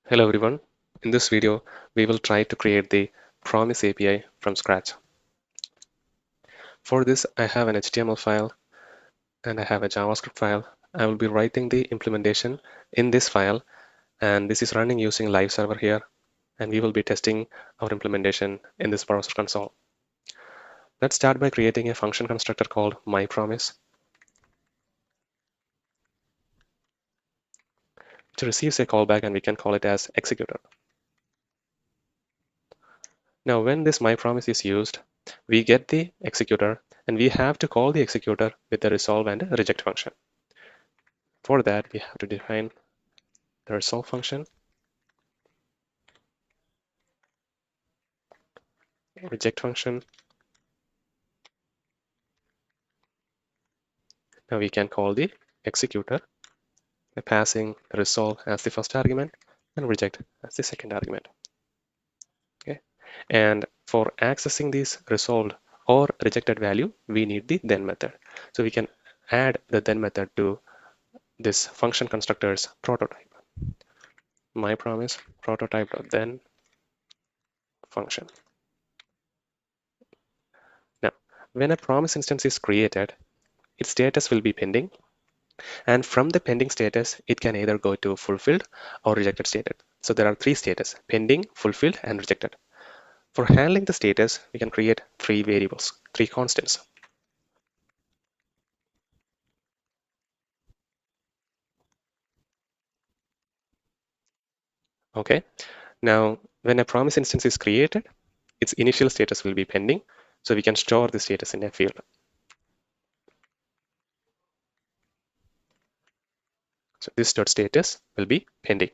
Hello everyone. In this video, we will try to create the Promise API from scratch. For this, I have an HTML file and I have a JavaScript file. I will be writing the implementation in this file, and this is running using live server here, and we will be testing our implementation in this browser console. Let's start by creating a function constructor called myPromise, which receives a callback, and we can call it as executor. Now, when this myPromise is used, we get the executor, and we have to call the executor with the resolve and a reject function. For that, we have to define the resolve function, reject function. Now we can call the executor by passing resolve as the first argument and reject as the second argument. Okay. And for accessing this resolved or rejected value, we need the then method. So we can add the then method to this function constructor's prototype. MyPromise prototype.then function. Now, when a promise instance is created, its status will be pending, and from the pending status, it can either go to fulfilled or rejected status. So there are three status: pending, fulfilled, and rejected. For handling the status, we can create three variables, three constants. Okay. Now, when a promise instance is created, its initial status will be pending. So we can store the status in a field. So this dot status will be pending.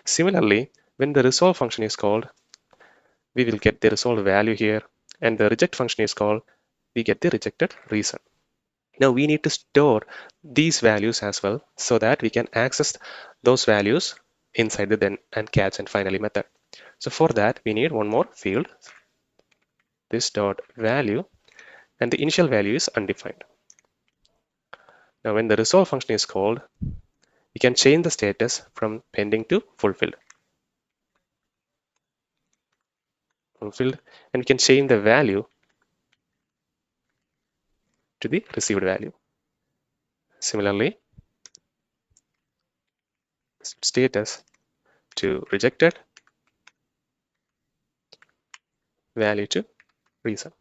Similarly, when the resolve function is called, we will get the resolved value here, and the reject function is called, we get the rejected reason. Now we need to store these values as well so that we can access those values inside the then and catch and finally method. So for that, we need one more field, this dot value, and the initial value is undefined. Now when the resolve function is called, we can change the status from pending to fulfilled. Fulfilled, and we can change the value to the received value. Similarly, status to rejected, value to reason.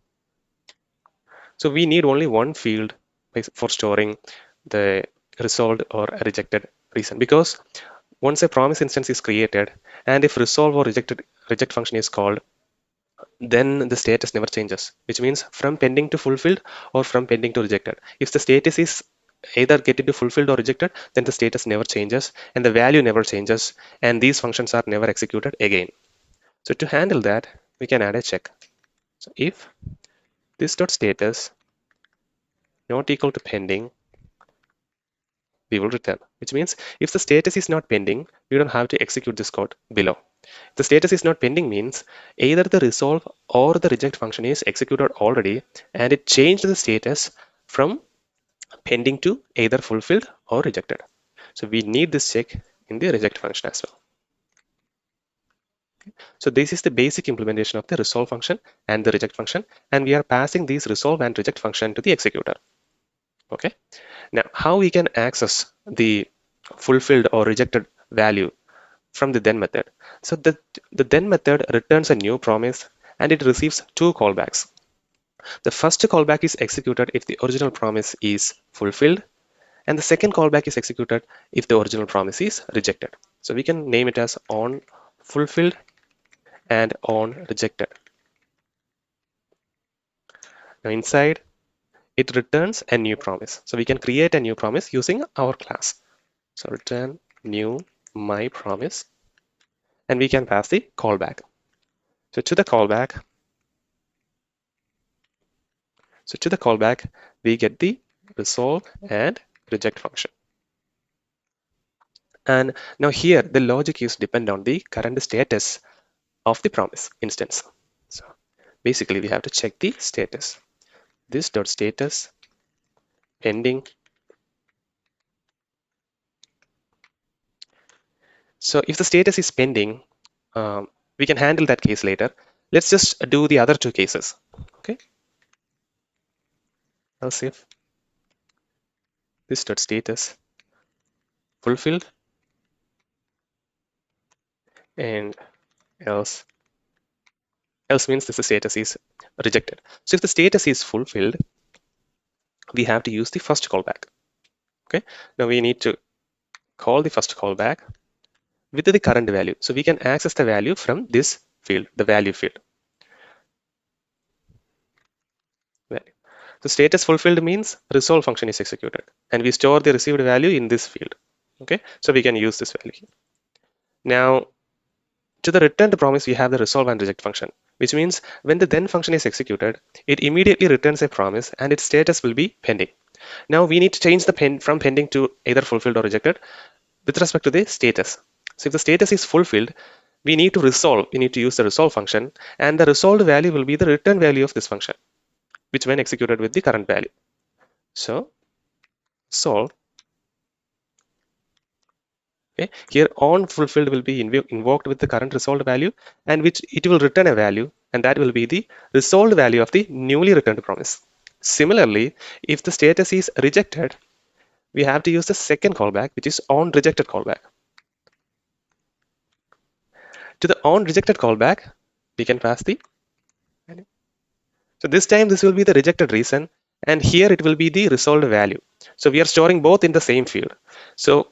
So we need only one field for storing the resolved or rejected reason, because once a promise instance is created, and if resolve or reject function is called, then the status never changes, which means from pending to fulfilled or from pending to rejected. If the status is either get into fulfilled or rejected, then the status never changes and the value never changes, and these functions are never executed again. So to handle that, we can add a check. So if this dot status not equal to pending, we will return, which means if the status is not pending, we don't have to execute this code below. If the status is not pending means either the resolve or the reject function is executed already, and it changed the status from pending to either fulfilled or rejected. So we need this check in the reject function as well. So this is the basic implementation of the resolve function and the reject function, and we are passing these resolve and reject function to the executor. Okay. Now, how we can access the fulfilled or rejected value from the then method? So the then method returns a new promise, and it receives two callbacks. The first callback is executed if the original promise is fulfilled, and the second callback is executed if the original promise is rejected. So we can name it as on fulfilled and on rejected. Now inside, it returns a new promise. So we can create a new promise using our class. So return new my promise, and we can pass the callback. So to the callback, we get the resolve and reject function. And now here, the logic is depend on the current status of the promise instance. So basically, we have to check the status. This dot status pending. So if the status is pending, we can handle that case later. Let's just do the other two cases. Okay, else if this dot status fulfilled and else means this status is rejected. So if the status is fulfilled, we have to use the first callback. Okay, now we need to call the first callback with the current value. So we can access the value from this field, the value field. Value. So status fulfilled means resolve function is executed, and we store the received value in this field. Okay, so we can use this value here. Now, to the return to promise, we have the resolve and reject function, which means when the then function is executed, it immediately returns a promise and its status will be pending. Now we need to change the from pending to either fulfilled or rejected with respect to the status. So if the status is fulfilled, we need to resolve. We need to use the resolve function, and the resolved value will be the return value of this function, which when executed with the current value. So solve. Okay. Here on fulfilled will be invoked with the current resolved value, and which it will return a value, and that will be the resolved value of the newly returned promise. Similarly, if the status is rejected, we have to use the second callback, which is on rejected callback. To the on rejected callback, we can pass the. So this time this will be the rejected reason, and here it will be the resolved value. So we are storing both in the same field. So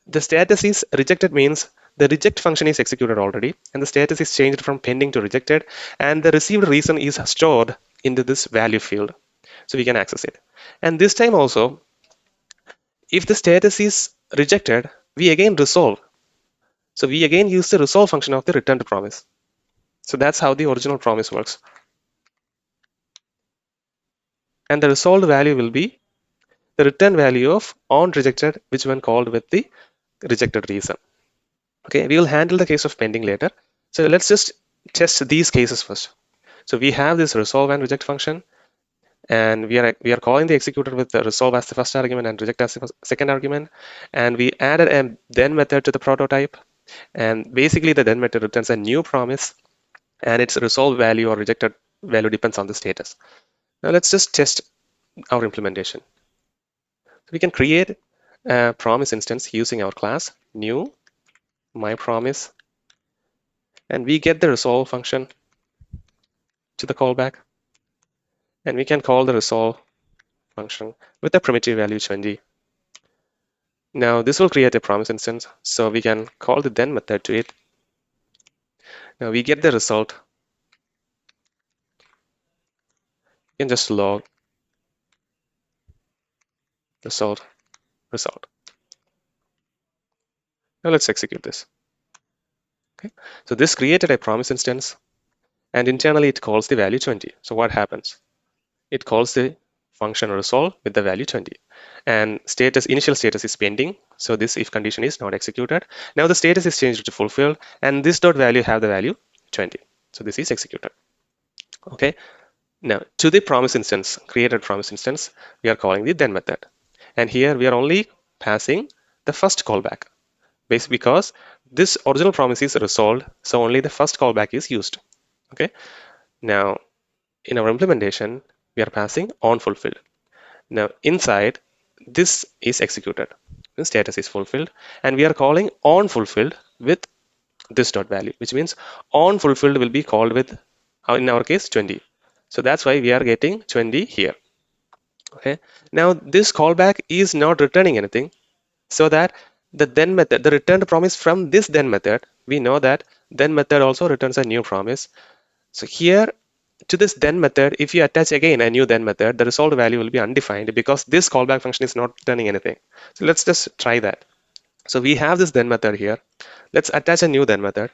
the status is rejected means the reject function is executed already, and the status is changed from pending to rejected, and the received reason is stored into this value field. So we can access it. And this time also, if the status is rejected, we again resolve. So we again use the resolve function of the return to promise. So that's how the original promise works. And the resolved value will be the return value of on rejected, which when called with the rejected reason. Okay, we will handle the case of pending later. So let's just test these cases first. So we have this resolve and reject function, and we are calling the executor with the resolve as the first argument and reject as the second argument. And we added a then method to the prototype, and basically the then method returns a new promise, and its resolve value or rejected value depends on the status. Now let's just test our implementation. We can create a promise instance using our class new myPromise, and we get the resolve function to the callback, and we can call the resolve function with the primitive value 20. Now this will create a promise instance, so we can call the then method to it. Now we get the result. We can just log result. Now let's execute this. Okay, so this created a promise instance, and internally it calls the value 20. So what happens? It calls the function resolve with the value 20, and initial status is pending, so this if condition is not executed. Now the status is changed to fulfilled, and this dot value have the value 20, so this is executed. Okay, now to the promise instance, created promise instance, we are calling the then method, and here we are only passing the first callback because this original promise is resolved, so only the first callback is used. Okay, now in our implementation we are passing on fulfilled. Now inside this is executed, the status is fulfilled, and we are calling on fulfilled with this dot value, which means on fulfilled will be called with in our case 20. So that's why we are getting 20 here. Okay, now this callback is not returning anything, so that the then method, the returned promise from this then method, we know that then method also returns a new promise. So here to this then method, if you attach again a new then method, the resolved value will be undefined because this callback function is not returning anything. So let's just try that. So we have this then method here. Let's attach a new then method,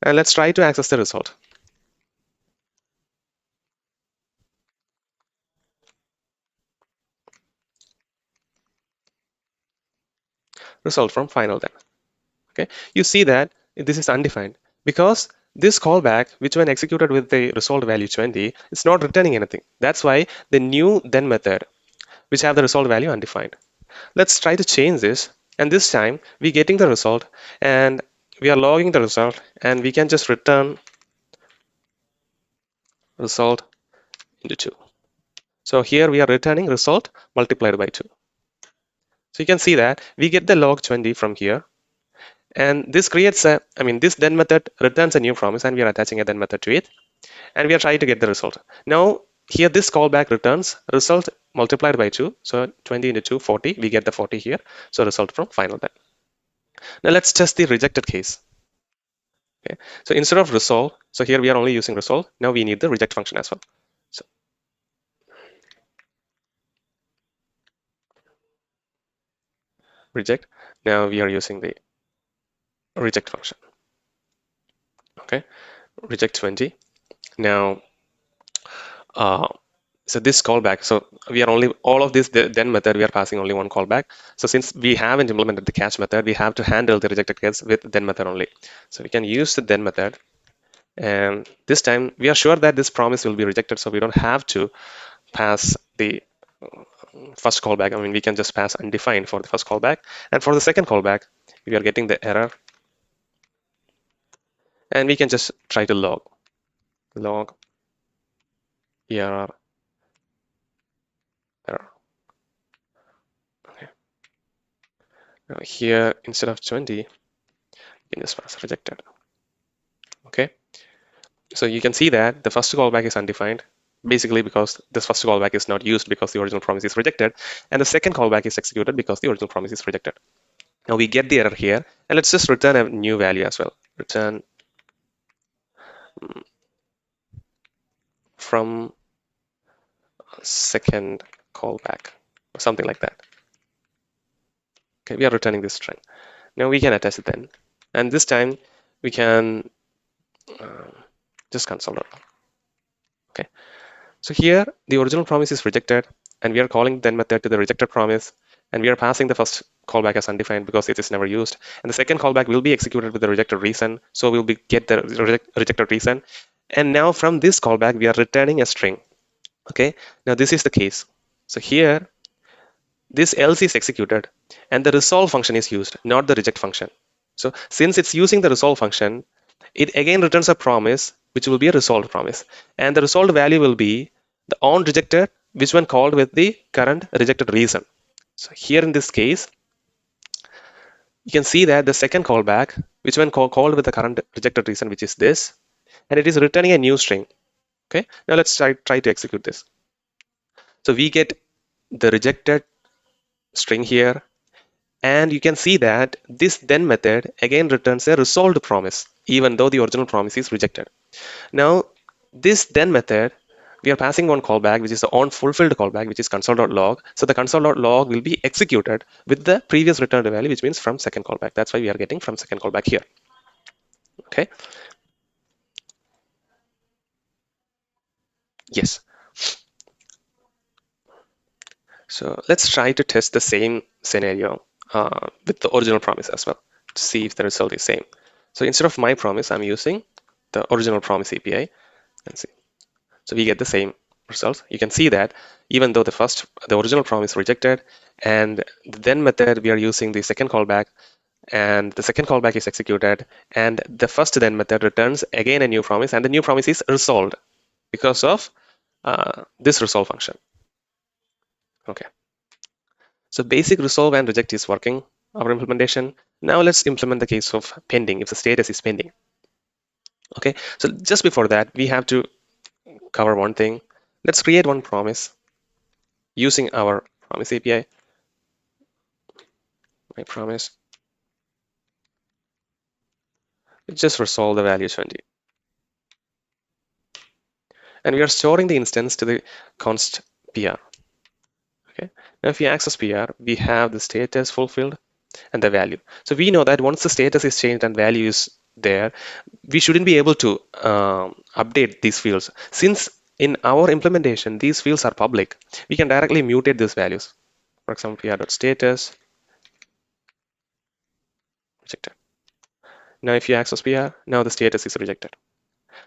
and let's try to access the result. Result from final then. Okay, you see that this is undefined because this callback, which when executed with the resolved value 20, it's not returning anything. That's why the new then method, which have the resolved value undefined. Let's try to change this. And this time we getting the result and we are logging the result, and we can just return result into 2. So here we are returning result multiplied by 2. So you can see that we get the log 20 from here. And this creates this then method returns a new promise, and we are attaching a then method to it. And we are trying to get the result. Now, here this callback returns result multiplied by 2. So 20 into 2, 40. We get the 40 here. So result from final then. Now let's test the rejected case. Okay. So instead of resolve, so here we are only using resolve. Now we need the reject function as well. So reject. Now we are using the reject function. Okay. Reject 20. Now, so this callback, so we are only all of this then method, we are passing only one callback. So since we haven't implemented the catch method, we have to handle the rejected case with then method only. So we can use the then method, and this time we are sure that this promise will be rejected, so we don't have to pass the first callback. We can just pass undefined for the first callback, and for the second callback we are getting the error, and we can just try to log error error. Okay. Now here instead of 20, you can just pass rejected. Okay. So you can see that the first callback is undefined, basically because this first callback is not used because the original promise is rejected, and the second callback is executed because the original promise is rejected. Now we get the error here, and let's just return a new value as well. Return from second callback, or something like that. Okay, we are returning this string. Now we can attach it then, and this time we can just console it. Okay. So here the original promise is rejected, and we are calling then method to the rejected promise, and we are passing the first callback as undefined because it is never used, and the second callback will be executed with the rejected reason, so we'll get the rejected reason. And now from this callback we are returning a string. Okay, now this is the case. So here this else is executed and the resolve function is used, not the reject function. So since it's using the resolve function, it again returns a promise which will be a resolved promise, and the resolved value will be the on rejected, which when called with the current rejected reason. So here in this case, you can see that the second callback, which when called with the current rejected reason, which is this, and it is returning a new string. Okay, now let's try to execute this. So we get the rejected string here, and you can see that this then method again returns a resolved promise, even though the original promise is rejected. Now, this then method, we are passing one callback, which is the onFulfilled callback, which is console.log. So the console.log will be executed with the previous returned value, which means from second callback. That's why we are getting from second callback here. Okay. Yes. So let's try to test the same scenario with the original promise as well to see if the result is same. So instead of my promise, I'm using the original promise API and see. So we get the same results. You can see that even though the original promise rejected, and the then method we are using the second callback, and the second callback is executed, and the first then method returns again a new promise, and the new promise is resolved because of this resolve function. Okay. So basic resolve and reject is working, our implementation. Now let's implement the case of pending, if the status is pending. Okay, so just before that, we have to cover one thing. Let's create one promise using our promise API. My promise. Just resolve the value 20. And we are storing the instance to the const PR. Okay. Now if we access PR, we have the status fulfilled and the value. So we know that once the status is changed and value is there, we shouldn't be able to update these fields. Since in our implementation, these fields are public, we can directly mutate these values. For example, PR.status rejected. Now if you access PR, now the status is rejected.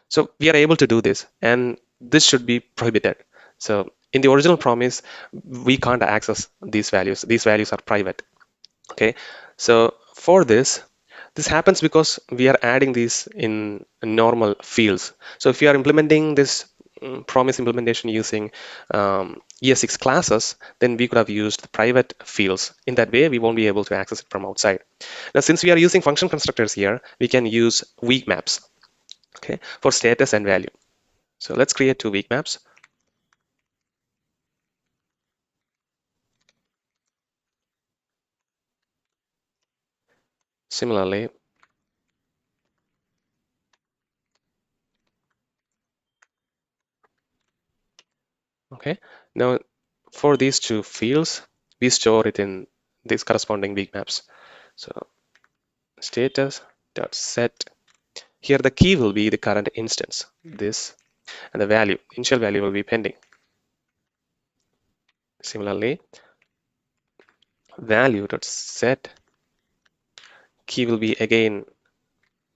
So we are able to do this, and this should be prohibited. So in the original promise, we can't access these values. These values are private. Okay, so for this happens because we are adding these in normal fields. So if you are implementing this promise implementation using ES6 classes, then we could have used the private fields. In that way, we won't be able to access it from outside. Now, since we are using function constructors here, we can use weak maps, okay, for status and value. So let's create two weak maps. Similarly, okay, now for these two fields, we store it in these corresponding weak maps. So status dot set. Here the key will be the current instance, this, and the value, initial value will be pending. Similarly, value dot set key will be again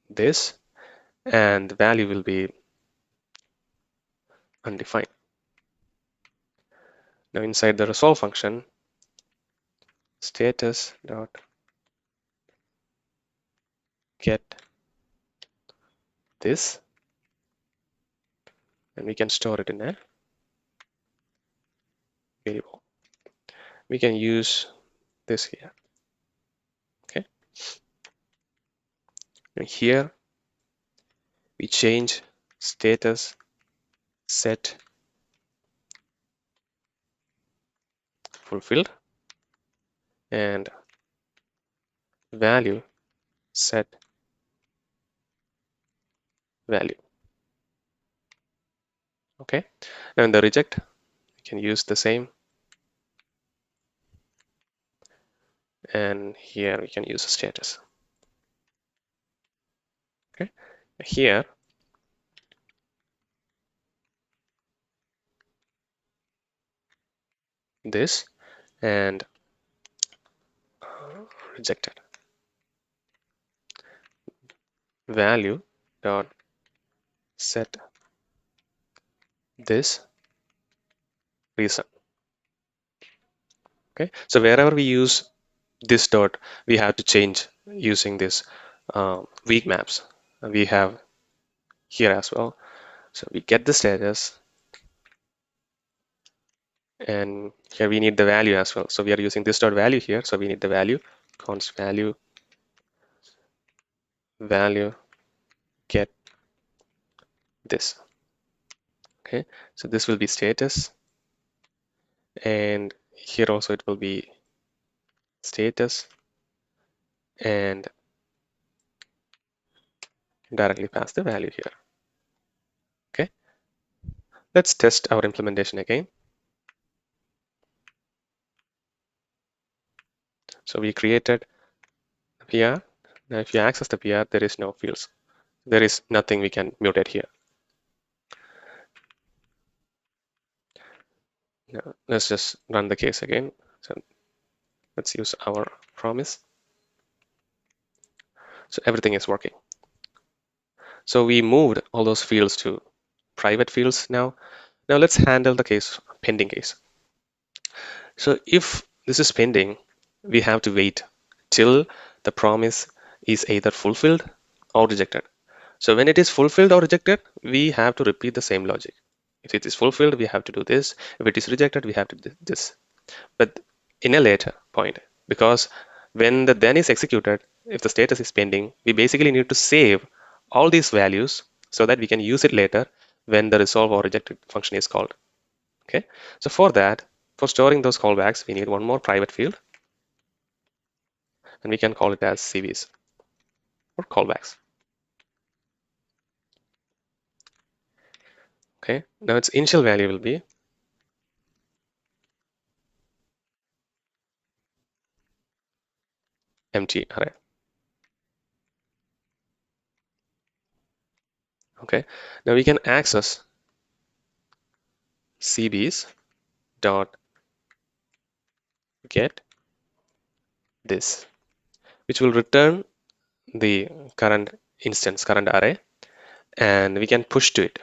this, and the value will be undefined. Now inside the resolve function, status dot get this, and we can store it in a variable. We can use this here. Okay. And here we change status set fulfilled and value set value. Okay. And the reject, we can use the same. And here we can use status. Okay. Here this and rejected value dot set this reason. Okay, so wherever we use this dot, we have to change using this weak maps. And we have here as well. So we get the status, and here we need the value as well. So we are using this dot value here. So we need the value, const value, value, get this. Okay, so this will be status, and here also it will be status, and directly pass the value here. Okay, let's test our implementation again. So we created a PR. Now if you access the PR, there is no fields. There is nothing we can mutate here. Now let's just run the case again. So let's use our promise. So everything is working. So we moved all those fields to private fields now. Now let's handle the case, pending case. So if this is pending, we have to wait till the promise is either fulfilled or rejected. So when it is fulfilled or rejected, we have to repeat the same logic. If it is fulfilled, we have to do this. If it is rejected, we have to do this. But in a later point, because when the then is executed, if the status is pending, we basically need to save all these values so that we can use it later when the resolve or rejected function is called. Okay, so for that, for storing those callbacks, we need one more private field, and we can call it as CVs or callbacks. Okay, now its initial value will be empty array. Okay, now we can access CVs dot get this, which will return the current instance, current array, and we can push to it.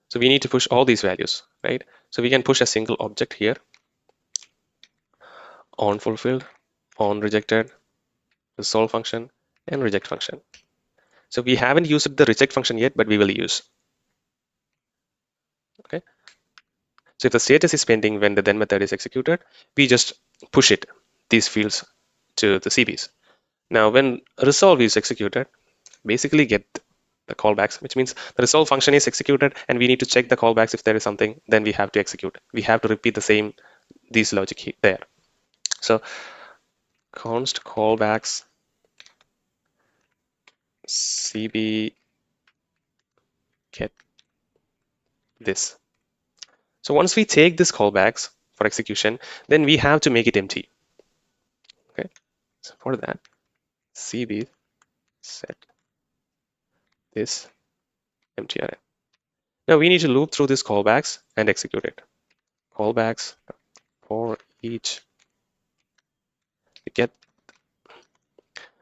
So we need to push all these values, right? So we can push a single object here on fulfilled, on rejected, resolve function, and reject function. So we haven't used the reject function yet, but we will use. Okay. So if the status is pending when the then method is executed, we just push it, these fields to the CVs. Now when resolve is executed, basically get the callbacks, which means the resolve function is executed and we need to check the callbacks if there is something, then we have to execute. We have to repeat the same, these logic there. So const callbacks CB get this. So once we take this callbacks for execution, then we have to make it empty. Okay. So for that, CB set this empty array. Now we need to loop through these callbacks and execute it. Callbacks for each we get.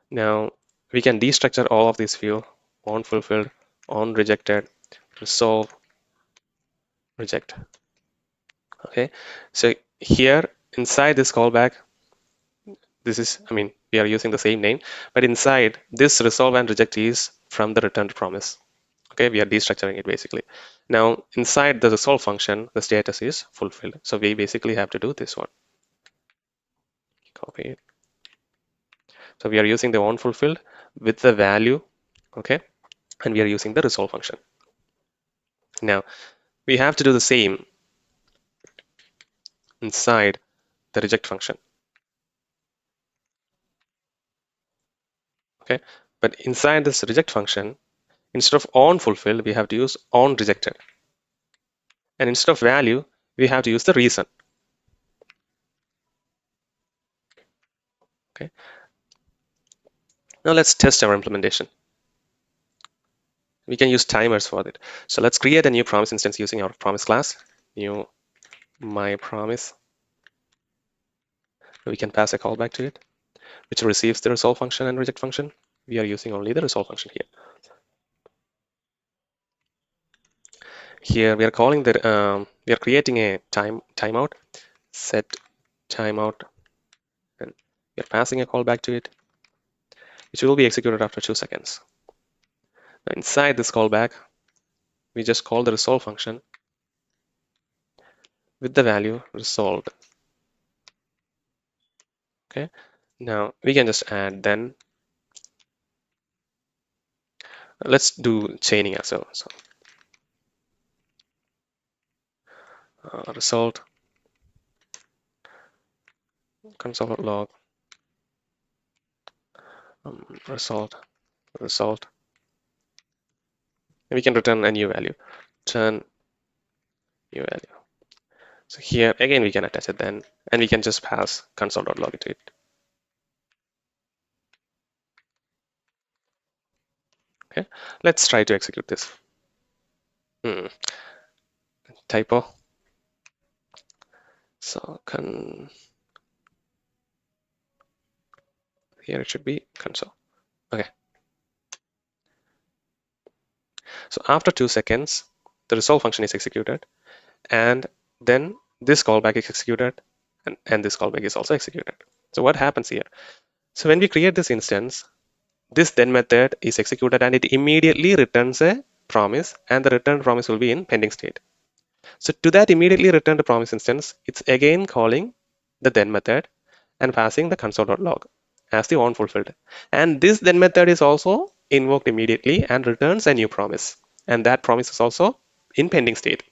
Now we can destructure all of these field on fulfilled, on rejected, resolve, reject. Okay, so here inside this callback, this is, I mean, we are using the same name, but inside this resolve and reject is from the returned promise. Okay, we are destructuring it basically. Now inside the resolve function, the status is fulfilled. So we basically have to do this one. Copy it. So we are using the on fulfilled with the value, okay, and we are using the resolve function. Now we have to do the same inside the reject function. Okay, but inside this reject function, instead of on fulfilled, we have to use on rejected. And instead of value, we have to use the reason. Okay. Now let's test our implementation. We can use timers for it. So let's create a new promise instance using our promise class. New my promise. We can pass a callback to it, which receives the resolve function and reject function. We are using only the resolve function here. Here we are calling the we are creating a timeout, set timeout, and we are passing a callback to it, which will be executed after 2 seconds. Now inside this callback, we just call the resolve function with the value resolved. Okay. Now we can just add then. Let's do chaining as well. So result console log result. And we can return a new value. Return new value. So here again we can attach it then, and we can just pass console.log to it. Okay, let's try to execute this. Typo. So here it should be console. Okay. So after 2 seconds, the resolve function is executed, and then this callback is executed, and this callback is also executed. So what happens here? So when we create this instance, this then method is executed and it immediately returns a promise, and the returned promise will be in pending state. So to that immediately returned promise instance, it's again calling the then method and passing the console.log as the on fulfilled. And this then method is also invoked immediately and returns a new promise. And that promise is also in pending state.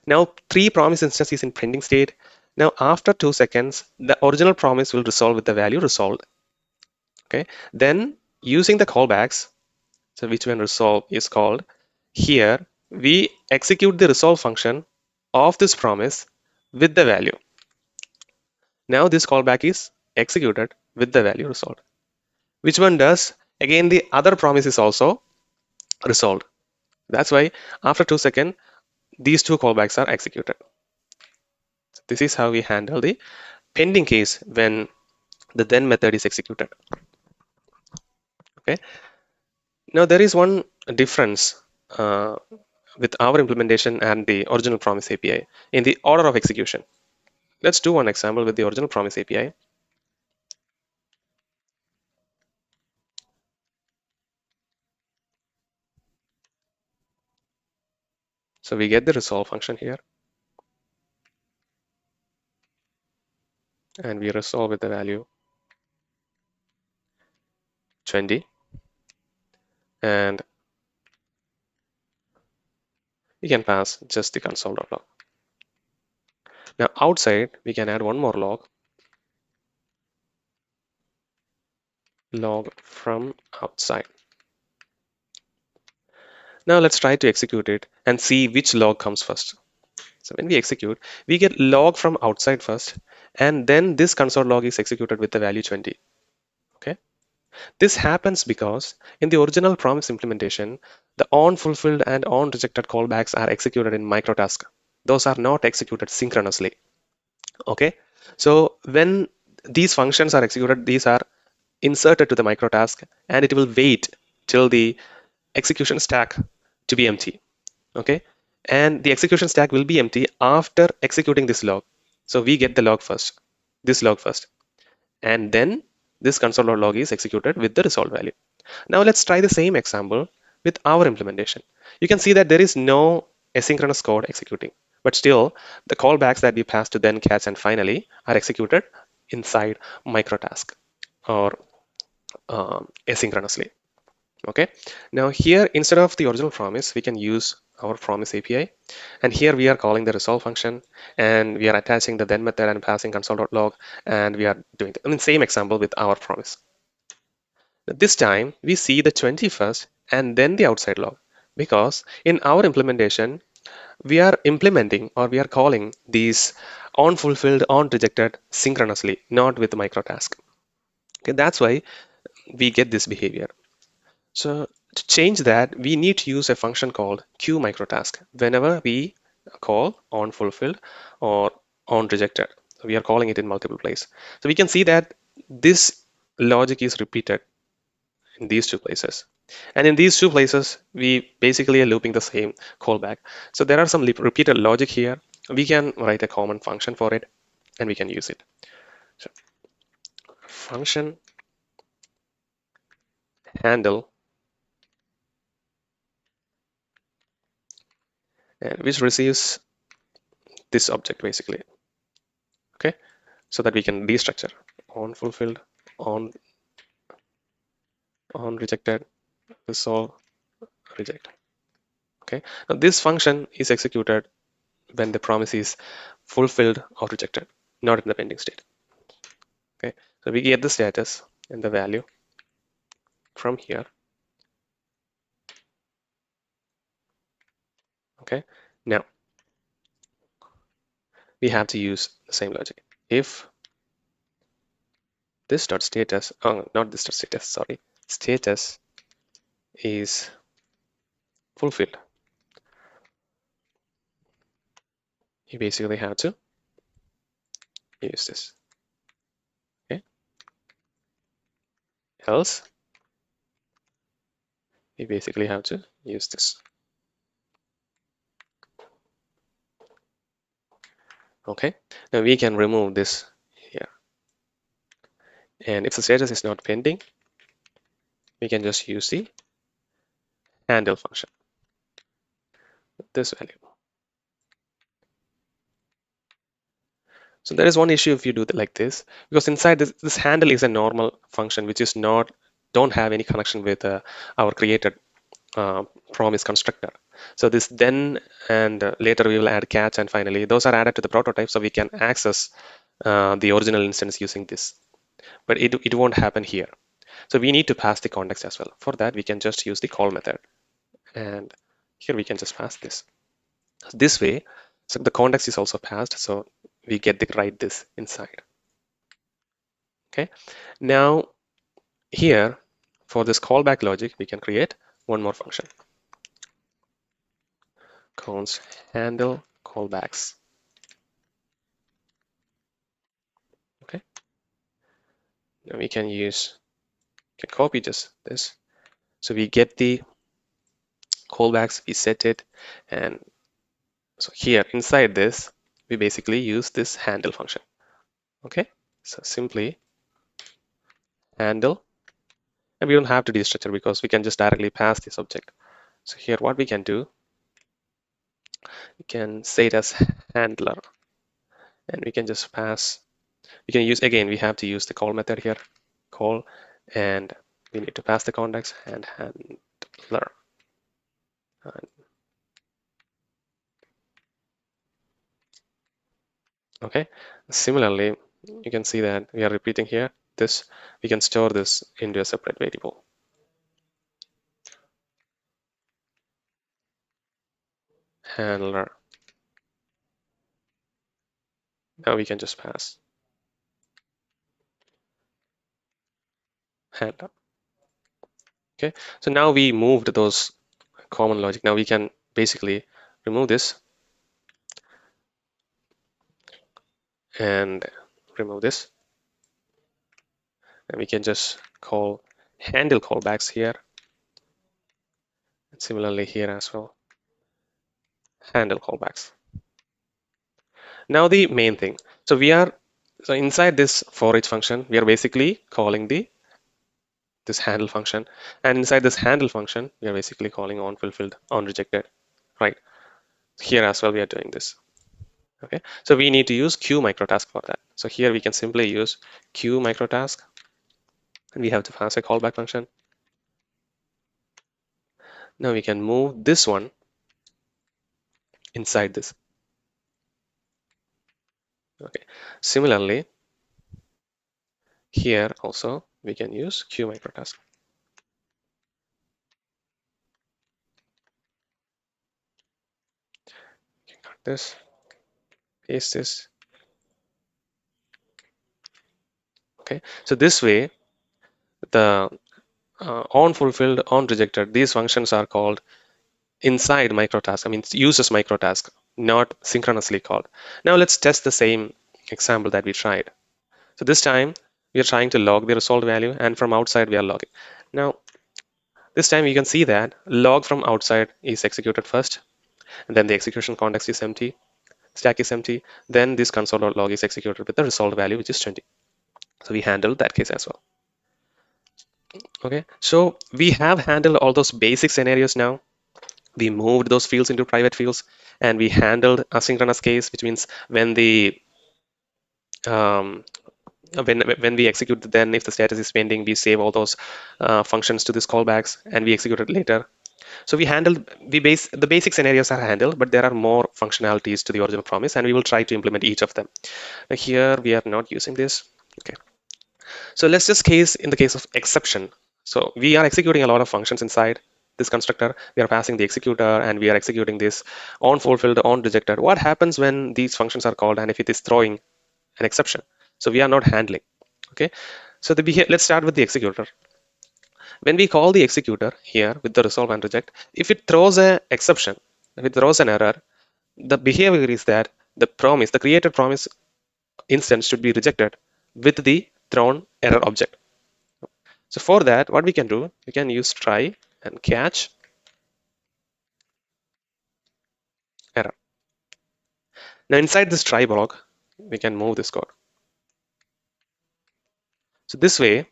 Now 3 promise instance is in pending state. Now after 2 seconds, the original promise will resolve with the value resolved. Okay. Then using the callbacks, so which when resolve is called, here we execute the resolve function of this promise with the value. Now this callback is executed with the value resolved. Which one does? Again, the other promise is also resolved. That's why after 2 seconds, these 2 callbacks are executed. This is how we handle the pending case when the then method is executed. Okay. Now there is one difference with our implementation and the original Promise API in the order of execution. Let's do one example with the original Promise API. So we get the resolve function here, and we resolve with the value 20, and we can pass just the console.log. Now outside, we can add one more log from outside. Now let's try to execute it and see which log comes first. So when we execute, we get log from outside first, and then this console log is executed with the value 20. Okay. This happens because in the original promise implementation, the onFulfilled and onRejected callbacks are executed in Microtask. Those are not executed synchronously. Okay. So when these functions are executed, these are inserted to the Microtask, and it will wait till the execution stack to be empty. Okay. And the execution stack will be empty after executing this log. So we get the log first, this log first, and then this console.log is executed with the result value. Now let's try the same example with our implementation. You can see that there is no asynchronous code executing, but still the callbacks that we pass to then, catch, and finally are executed inside Microtask or asynchronously. Okay. Now here, instead of the original promise, we can use our promise API. And here we are calling the resolve function, and we are attaching the then method and passing console.log, and we are doing the same example with our promise. This time we see the 20 first and then the outside log, because in our implementation, we are implementing or we are calling these onFulfilled, onRejected synchronously, not with Microtask. Okay, that's why we get this behavior. So to change that, we need to use a function called queueMicrotask whenever we call onFulfilled or onRejected. So we are calling it in multiple places. So we can see that this logic is repeated in these two places. And in these two places, we basically are looping the same callback. So there are some repeated logic here. We can write a common function for it, and we can use it. So function handle, and which receives this object basically. Okay, so that we can destructure on fulfilled, on rejected, resolve, reject. Okay, now this function is executed when the promise is fulfilled or rejected, not in the pending state. Okay, so we get the status and the value from here. Okay, now we have to use the same logic. If this dot status, oh, not this dot status, sorry, status is fulfilled, you basically have to use this. Okay, else you basically have to use this. Okay, now we can remove this here. And if the status is not pending, we can just use the handle function, this value. So there is one issue if you do it like this, because inside this handle is a normal function which is not, don't have any connection with our created uh, promise constructor. So this then and later we will add catch, and finally those are added to the prototype, so we can access the original instance using this. But it won't happen here. So we need to pass the context as well. For that, we can just use the call method. And here we can just pass this. This way, so the context is also passed, so we get the write this inside. Okay. Now here, for this callback logic, we can create one more function. Const handle callbacks. Okay. Now we can copy just this. So we get the callbacks, we set it, and so here inside this, we basically use this handle function. Okay. So simply handle, and we don't have to destructure because we can just directly pass this object. So here what we can do, We can say it as handler, and we can just pass. We can use, again, we have to use the call method here, call, and we need to pass the context and handler. Okay. Similarly, you can see that we are repeating here this. We can store this into a separate variable. Handler. Now we can just pass handler. Okay. So now we moved those common logic. Now we can basically remove this and remove this. And we can just call handle callbacks here. And similarly here as well. Handle callbacks. Now the main thing. So inside this for each function, we are basically calling this handle function. And inside this handle function, we are basically calling onFulfilled, onRejected, right? Here as well, we are doing this. Okay, so we need to use queueMicrotask for that. So here we can simply use queueMicrotask, and we have to pass a callback function. Now we can move this one inside this. Okay, similarly, here also we can use queueMicrotask. Cut this, paste this. Okay, so this way, the onFulfilled, onRejected, these functions are called inside microtask. I mean, it uses microtask, not synchronously called. Now let's test the same example that we tried. So this time we are trying to log the resolved value, and from outside we are logging. Now this time you can see that log from outside is executed first, and then the execution context is empty, stack is empty, then this console.log is executed with the resolved value, which is 20. So we handled that case as well. Okay, so we have handled all those basic scenarios now. We moved those fields into private fields, and we handled asynchronous case, which means when the um, when we execute, then if the status is pending, we save all those functions to this callbacks, and we execute it later. So we handled the basic scenarios are handled, but there are more functionalities to the original promise, and we will try to implement each of them. Now here we are not using this. Okay, so let's just case in the case of exception. So we are executing a lot of functions inside this constructor. We are passing the executor, and we are executing this on fulfilled, on rejected. What happens when these functions are called and if it is throwing an exception? So we are not handling. Okay, so let's start with the executor. When we call the executor here with the resolve and reject, if it throws an exception, if it throws an error, the behavior is that the created promise instance should be rejected with the thrown error object. So for that, what we can do, we can use try and catch error. Now inside this try block, we can move this code. So this way,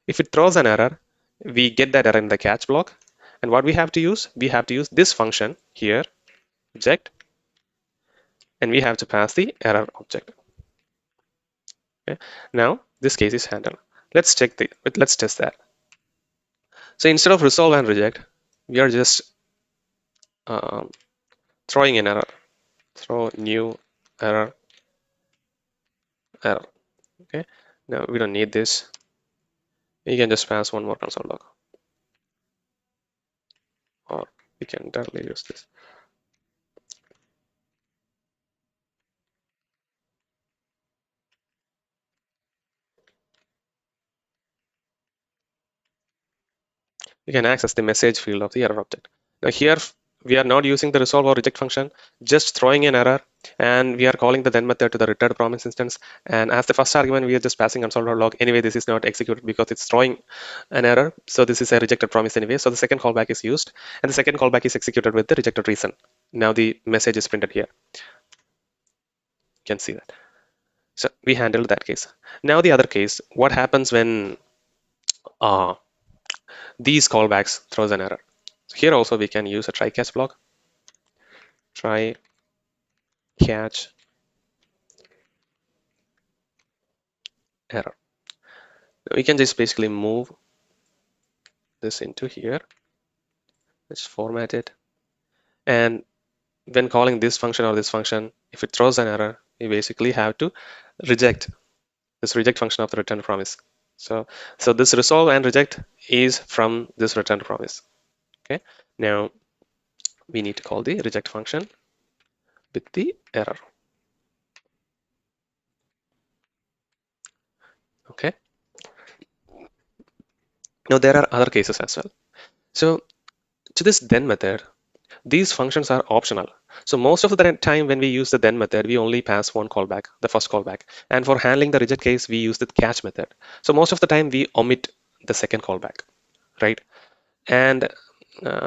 if it throws an error, we get that error in the catch block. And what we have to use, we have to use this function here, reject, and we have to pass the error object. Okay. Now this case is handled. Let's test that. So instead of resolve and reject, we are just um, throwing an error. Throw new error. Okay. Now we don't need this. You can just pass one more console log, or we can directly use this. You can access the message field of the error object. Now here we are not using the resolve or reject function, just throwing an error, and we are calling the then method to the return promise instance. And as the first argument, we are just passing console.log. Anyway, this is not executed because it's throwing an error. So this is a rejected promise anyway. So the second callback is used, and the second callback is executed with the rejected reason. Now the message is printed here. You can see that. So we handled that case. Now the other case, what happens when uh, these callbacks throws an error? So here also we can use a try catch block. try catch error. We can just basically move this into here. Let's format it. And when calling this function or this function, if it throws an error, we basically have to reject this reject function of the return promise. So this resolve and reject is from this return promise. Okay. Now we need to call the reject function with the error. Okay. Now there are other cases as well. So to this then method, these functions are optional. So most of the time when we use the then method, we only pass one callback, the first callback. And for handling the reject case, we use the catch method. So most of the time we omit the second callback, right? And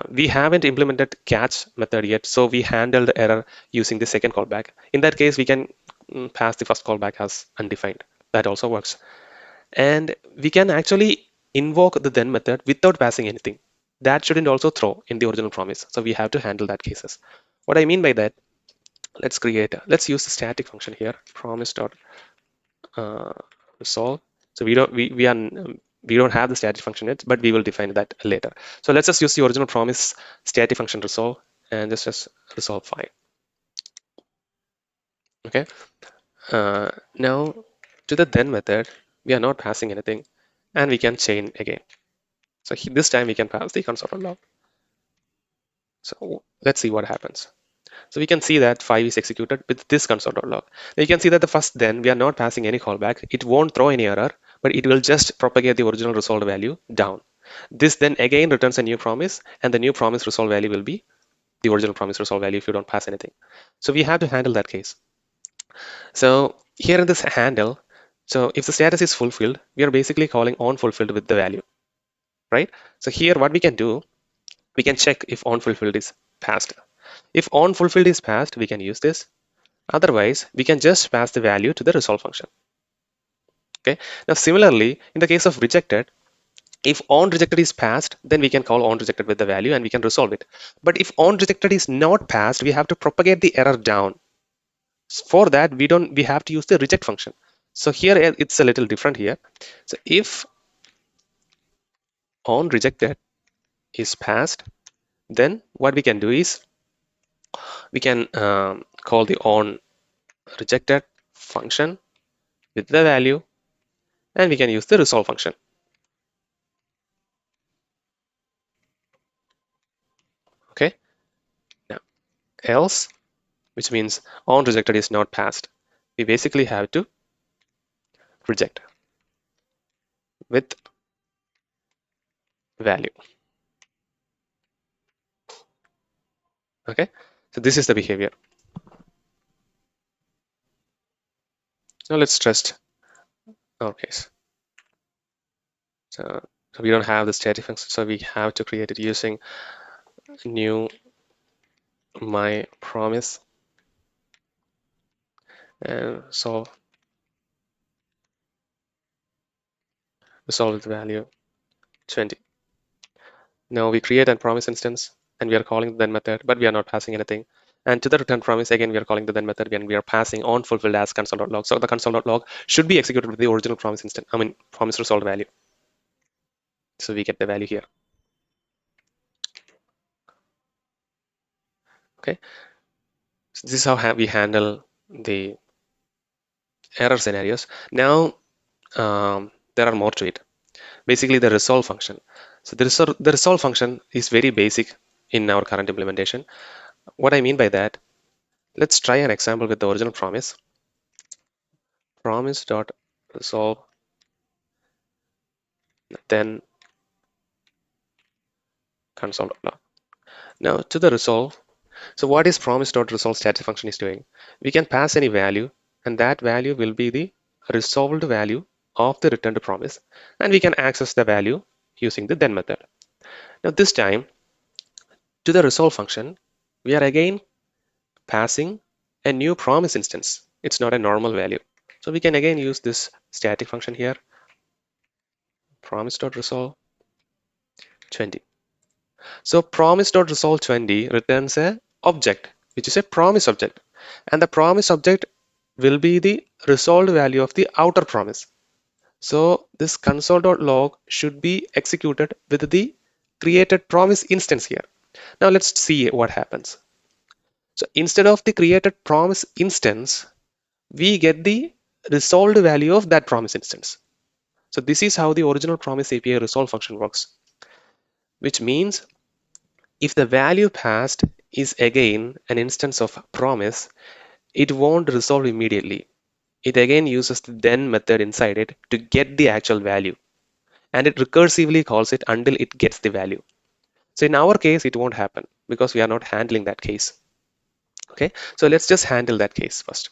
we haven't implemented catch method yet, so we handle the error using the second callback. In that case, we can pass the first callback as undefined. That also works. And we can actually invoke the then method without passing anything. That shouldn't also throw in the original promise. So we have to handle that cases. What I mean by that, let's use the static function here, promise.resolve. So we don't have the static function yet, but we will define that later. So let's just use the original promise static function resolve and just resolve fine. Okay. Now to the then method, we are not passing anything, and we can chain again. So this time we can pass the console.log. So let's see what happens. So we can see that 5 is executed with this console.log. You can see that the first then we are not passing any callback. It won't throw any error, but it will just propagate the original resolved value down. This then again returns a new promise, and the new promise resolve value will be the original promise resolve value if you don't pass anything. So we have to handle that case. So here in this handle, so if the status is fulfilled, we are basically calling on fulfilled with the value, right? So here what we can do, we can check if on fulfilled is passed. If on fulfilled is passed, we can use this. Otherwise, we can just pass the value to the resolve function. Okay. Now, similarly, in the case of rejected, if on rejected is passed, then we can call on rejected with the value and we can resolve it. But if on rejected is not passed, we have to propagate the error down. For that, we have to use the reject function. So here it's a little different here. So if on rejected is passed, then what we can do is we can call the on rejected function with the value, and we can use the resolve function. Okay. Now, else, which means on rejected is not passed, we basically have to reject with value. Okay. So this is the behavior. Now let's test our case. So we don't have the static function, so we have to create it using new my promise and resolve with value 20. Now we create a promise instance and we are calling the then method, but we are not passing anything. And to the return promise, again, we are calling the then method and we are passing on fulfilled as console.log. So the console.log should be executed with the original promise instance, promise resolved value. So we get the value here. Okay. So this is how we handle the error scenarios. Now, there are more to it. Basically, the resolve function. So the resolve function is very basic in our current implementation. What I mean by that, let's try an example with the original promise. Promise.resolve, then console.log. Now to the resolve. So what is promise.resolve static function is doing? We can pass any value, and that value will be the resolved value of the returned promise, and we can access the value using the then method. Now this time, to the resolve function, we are again passing a new promise instance. It's not a normal value. So we can again use this static function here, promise.resolve 20. So promise.resolve 20 returns a object which is a promise object. And the promise object will be the resolved value of the outer promise. So this console.log should be executed with the created promise instance here. Now let's see what happens. So instead of the created promise instance, we get the resolved value of that promise instance. So this is how the original Promise API resolve function works, which means if the value passed is again an instance of promise, it won't resolve immediately. It again uses the then method inside it to get the actual value, and it recursively calls it until it gets the value. So in our case, it won't happen because we are not handling that case. Okay, so let's just handle that case first.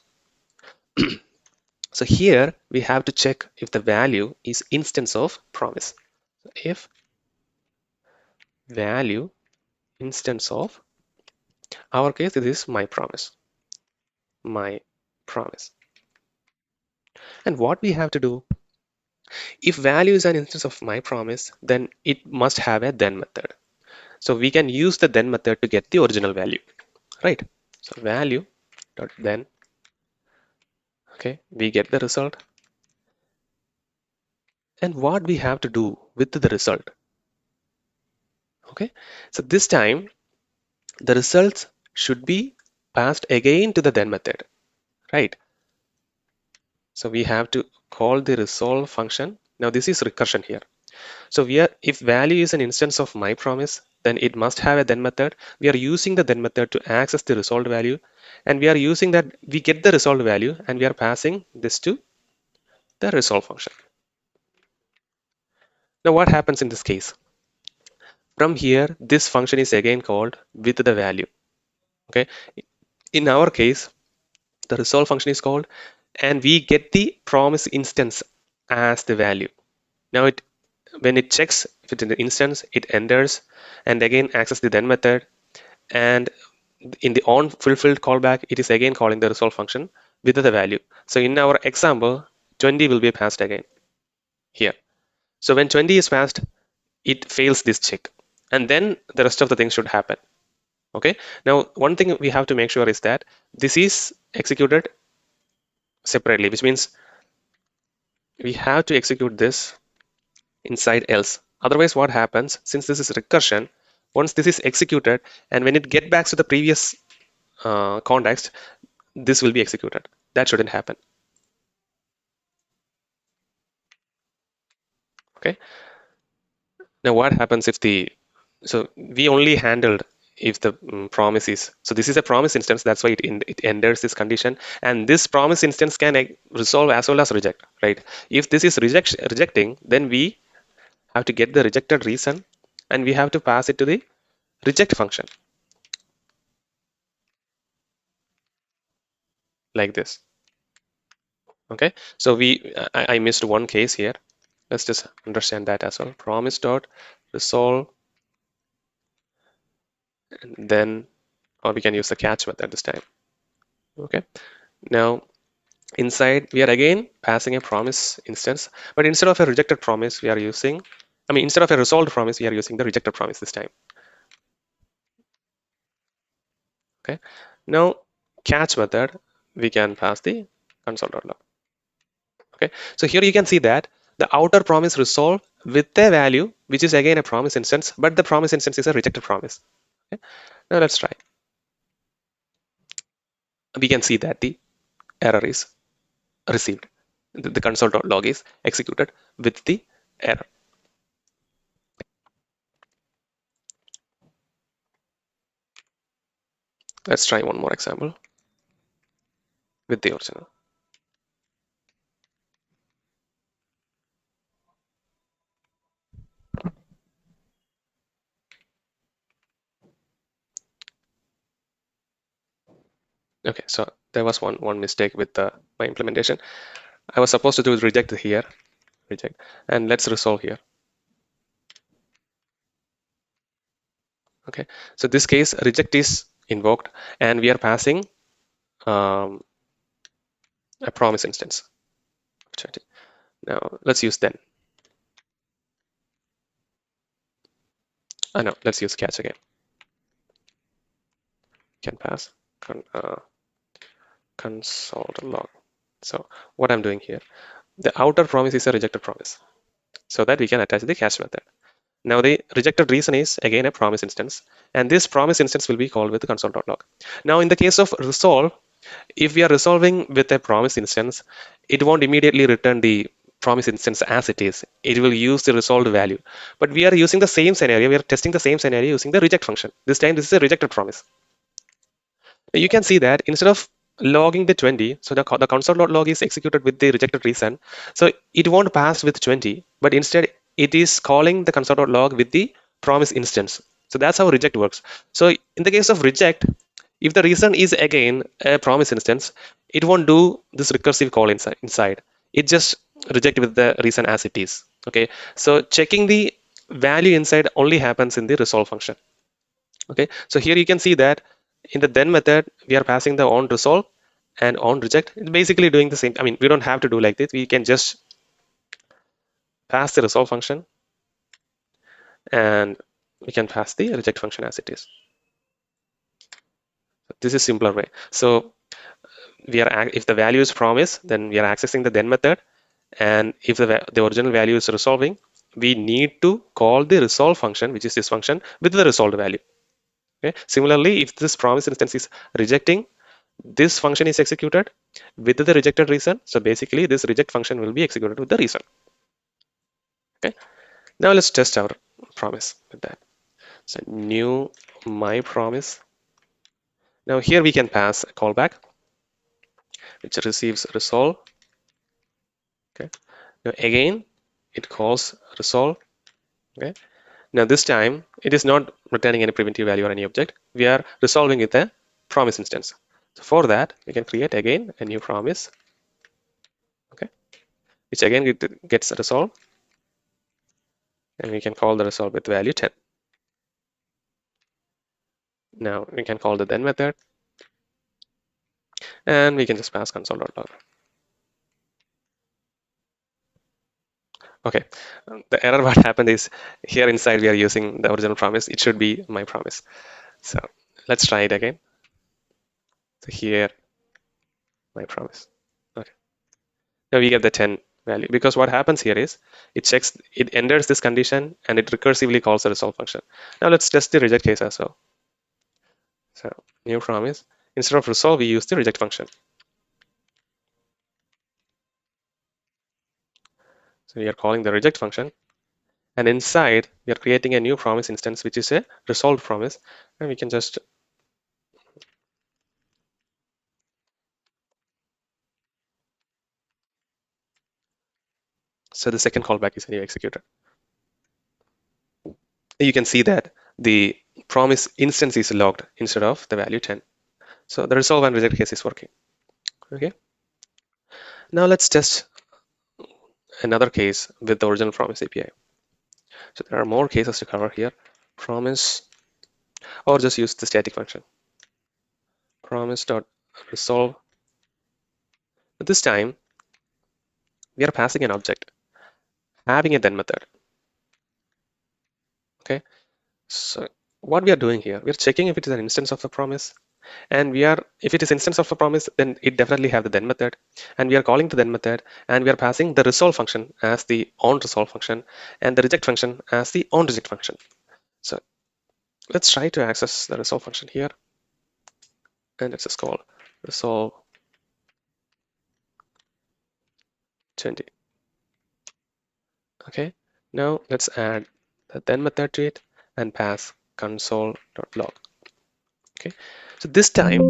So here we have to check if the value is instance of promise. So if value instance of, our case, this is my promise. And what we have to do, if value is an instance of my promise, then it must have a then method. So we can use the then method to get the original value, right? So value dot then, okay, we get the result. And what we have to do with the result, okay? So this time the results should be passed again to the then method, right? So we have to call the resolve function. Now this is recursion here. So if value is an instance of my promise, then it must have a then method. We are using the then method to access the resolved value, and we are using that, we get the resolved value, and we are passing this to the resolve function. Now what happens in this case? From here, this function is again called with the value. Okay. In our case, the resolve function is called, and we get the promise instance as the value. Now when it checks if it's in the instance, it enters and again access the then method, and in the on fulfilled callback, it is again calling the resolve function with the value. So in our example, 20 will be passed again here. So when 20 is passed, it fails this check, and then the rest of the things should happen. Okay. Now one thing we have to make sure is that this is executed separately, which means we have to execute this inside else. Otherwise, what happens, since this is recursion, once this is executed, and when it get back to the previous context, this will be executed. That shouldn't happen. Okay. Now what happens if so we only handled if the promise is, so this is a promise instance, that's why it enters this condition, and this promise instance can resolve as well as reject, right? If this is rejecting, then we have to get the rejected reason, and we have to pass it to the reject function like this. Okay, so I missed one case here. Let's just understand that as well. Promise.resolve, and then, or we can use the catch method this time. Okay, now inside we are again passing a promise instance, but instead of a rejected promise, we are using, I mean, instead of a resolved promise, we are using the rejected promise this time. Okay, now catch method, we can pass the console.log. Okay, so here you can see that the outer promise resolved with a value, which is again a promise instance, but the promise instance is a rejected promise. Okay, now let's try. We can see that the error is received. The console.log is executed with the error. Let's try one more example with the original. Okay, so there was one mistake with my implementation. I was supposed to do reject here, reject, and let's resolve here. Okay, so this case reject is invoked, and we are passing um, a promise instance. Now let's use then. No, let's use catch again. Can pass. con, console.log. So what I'm doing here, the outer promise is a rejected promise, so that we can attach the catch method. Now the rejected reason is again a promise instance, and this promise instance will be called with the console.log. Now in the case of resolve, if we are resolving with a promise instance, it won't immediately return the promise instance as it is. It will use the resolved value. But we are using the same scenario. We are testing the same scenario using the reject function. This time this is a rejected promise. You can see that instead of logging the 20, so the console.log is executed with the rejected reason. So it won't pass with 20, but instead it is calling the console.log with the promise instance. So that's how reject works. So in the case of reject, if the reason is again a promise instance, it won't do this recursive call inside. It just reject with the reason as it is. Okay. So checking the value inside only happens in the resolve function. Okay, so here you can see that in the then method, we are passing the on resolve and on reject. It's basically doing the same. I mean, we don't have to do like this. We can just pass the resolve function and we can pass the reject function as it is. This is simpler way. So we are if the value is promise, then we are accessing the then method, and if the original value is resolving, we need to call the resolve function, which is this function, with the resolved value. Okay. Similarly, if this promise instance is rejecting, this function is executed with the rejected reason. So basically, this reject function will be executed with the reason. Okay. Now let's test our promise with that. So new my promise. Now here we can pass a callback, which receives resolve. Okay. Now again, it calls resolve. Okay. Now this time, it is not returning any primitive value or any object. We are resolving with a promise instance. So for that, we can create again a new promise. Okay. Which again gets resolved, and we can call the resolve with value 10. Now we can call the then method, and we can just pass console.log. Okay, the error what happened is here inside we are using the original promise. It should be my promise. So let's try it again. So here, my promise. Okay, now we get the 10 value, because what happens here is it checks, it enters this condition and it recursively calls the resolve function. Now let's test the reject case as well. So new promise, instead of resolve, we use the reject function. So we are calling the reject function, and inside we are creating a new promise instance, which is a resolved promise, and we can just so the second callback is anyway executed. You can see that the promise instance is logged instead of the value 10. So the resolve and reject case is working. Okay. Now let's test another case with the original promise API. So there are more cases to cover here. Promise, or just use the static function. Promise.resolve. This time, we are passing an object, having a then method. Okay. So what we are doing here, we are checking if it is an instance of the promise. And we are, if it is instance of a promise, then it definitely have the then method. And we are calling the then method, and we are passing the resolve function as the on resolve function, and the reject function as the on reject function. So let's try to access the resolve function here. And let's just call resolve 20. Okay. Now let's add the then method to it and pass console.log. Okay. So this time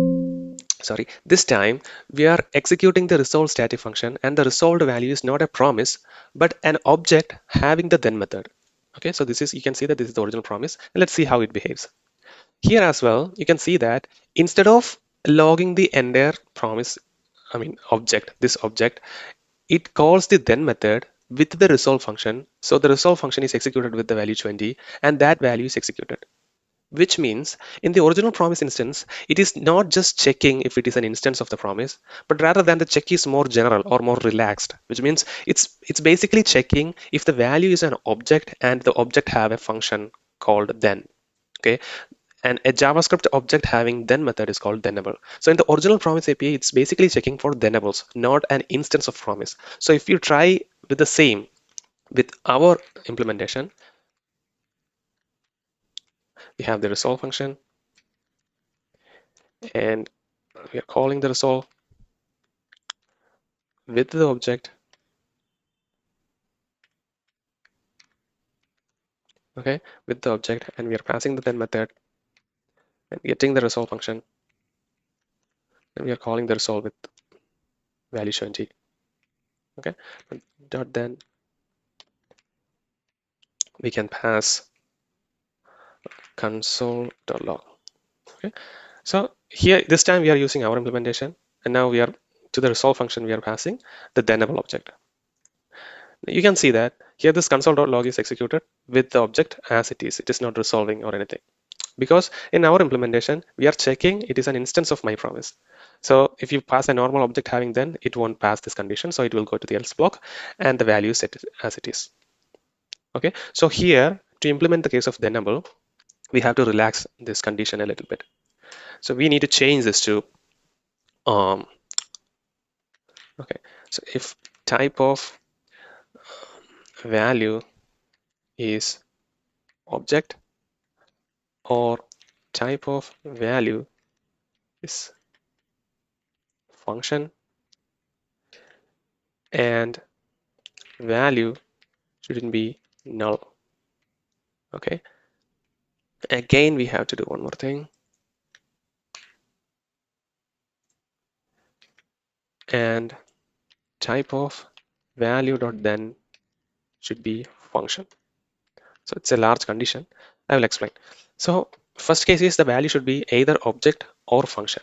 we are executing the resolve static function, and the resolved value is not a promise but an object having the then method. Okay, so this is, you can see that this is the original promise, and let's see how it behaves. Here as well, you can see that instead of logging the entire promise, I mean object, this object, it calls the then method with the resolve function. So the resolve function is executed with the value 20, and that value is executed. Which means in the original promise instance, it is not just checking if it is an instance of the promise, but rather than the check is more general or more relaxed, which means it's basically checking if the value is an object and the object have a function called then. Okay. And a JavaScript object having then method is called Thenable. So in the original Promise API, it's basically checking for Thenables, not an instance of Promise. So if you try with the same with our implementation, we have the resolve function, and we are calling the resolve with the object, okay, with the object, and we are passing the then method and getting the resolve function, and we are calling the resolve with value 20, okay. Dot then we can pass console.log, okay. So here, this time we are using our implementation, and now we are to the resolve function, we are passing the Thenable object. You can see that here this console.log is executed with the object as it is. It is not resolving or anything. Because in our implementation, we are checking it is an instance of my promise. So if you pass a normal object having then, it won't pass this condition. So it will go to the else block and the value is set as it is. Okay. So here to implement the case of Thenable, we have to relax this condition a little bit. So we need to change this to um, okay. So if type of value is object or type of value is function and value shouldn't be null. Okay. Again, we have to do one more thing. And type of value dot then should be function. So it's a large condition. I will explain. So first case is the value should be either object or function.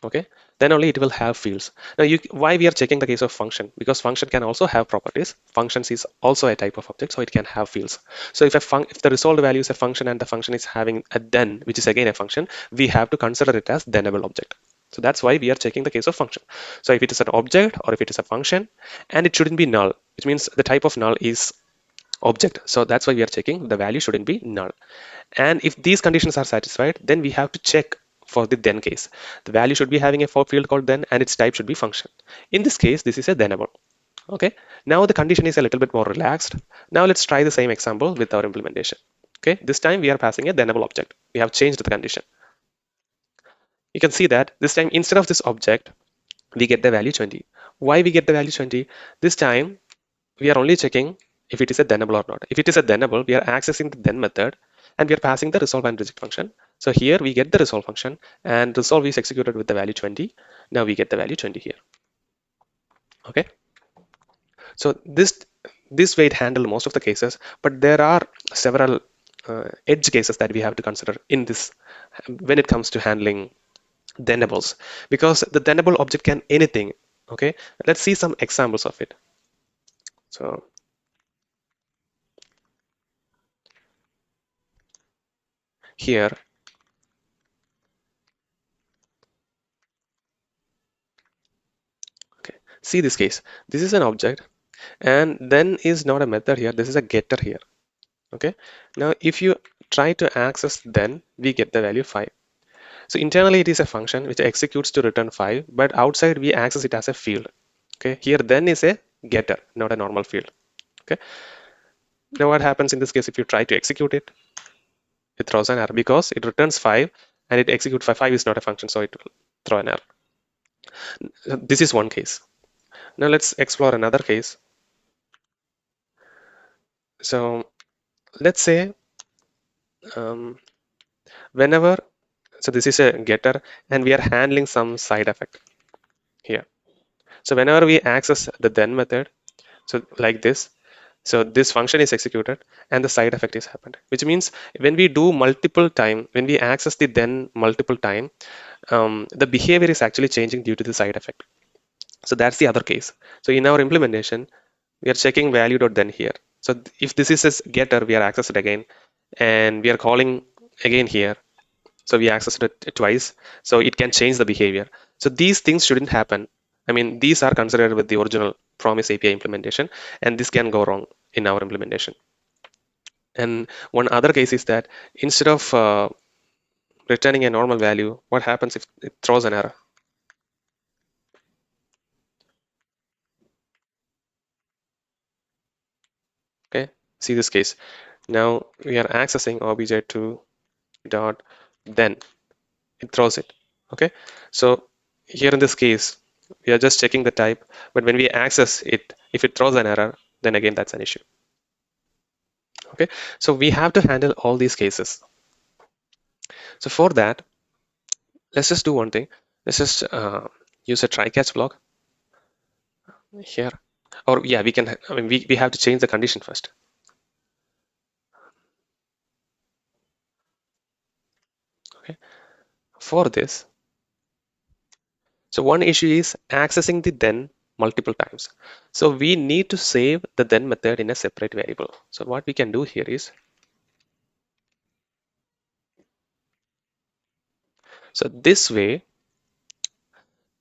Okay, then only it will have fields. Now why we are checking the case of function, because function can also have properties. Functions is also a type of object, so it can have fields. So if the resolved value is a function and the function is having a then, which is again a function, we have to consider it as thenable object. So that's why we are checking the case of function. So if it is an object or if it is a function, and it shouldn't be null, which means the type of null is object. So that's why we are checking the value shouldn't be null. And if these conditions are satisfied, then we have to check for the then case. The value should be having a for field called then, and its type should be function. In this case, this is a thenable. Okay. Now the condition is a little bit more relaxed. Now let's try the same example with our implementation. Okay. This time we are passing a thenable object. We have changed the condition. You can see that this time instead of this object, we get the value 20. Why we get the value 20? This time we are only checking if it is a thenable or not. If it is a thenable, we are accessing the then method and we are passing the resolve and reject function. So here we get the resolve function and resolve is executed with the value 20. Now we get the value 20 here. Okay. So this way it handle most of the cases, but there are several edge cases that we have to consider in this when it comes to handling Thenables, because the Thenable object can anything. Okay, let's see some examples of it. So here, okay, see this case. This is an object, and then is not a method here. This is a getter here. Okay, now if you try to access then, we get the value 5. So internally it is a function which executes to return 5, but outside we access it as a field. Okay, here then is a getter, not a normal field. Okay, now what happens in this case if you try to execute it? It throws an error because it returns 5 and it executes 5. 5 is not a function, so it will throw an error. This is one case. Now let's explore another case. So let's say um, whenever, so this is a getter and we are handling some side effect here. So whenever we access the then method, so like this, so this function is executed and the side effect is happened, which means when we do multiple time, when we access the then multiple time, the behavior is actually changing due to the side effect. So that's the other case. So in our implementation, we are checking value dot then here. So if this is a getter, we are accessed it again, and we are calling again here. So we accessed it twice. So it can change the behavior. So these things shouldn't happen. I mean, these are considered with the original Promise API implementation, and this can go wrong in our implementation. And one other case is that instead of returning a normal value, what happens if it throws an error? Okay, see this case. Now we are accessing obj2 dot then it throws it. Okay, so here in this case, we are just checking the type, but when we access it, if it throws an error, then again that's an issue. Okay, so we have to handle all these cases. So for that, let's just do one thing. Let's just use a try catch block here. Or yeah, we can, I mean, we have to change the condition first. Okay, for this, so one issue is accessing the then multiple times. So we need to save the then method in a separate variable. So what we can do here is, so this way,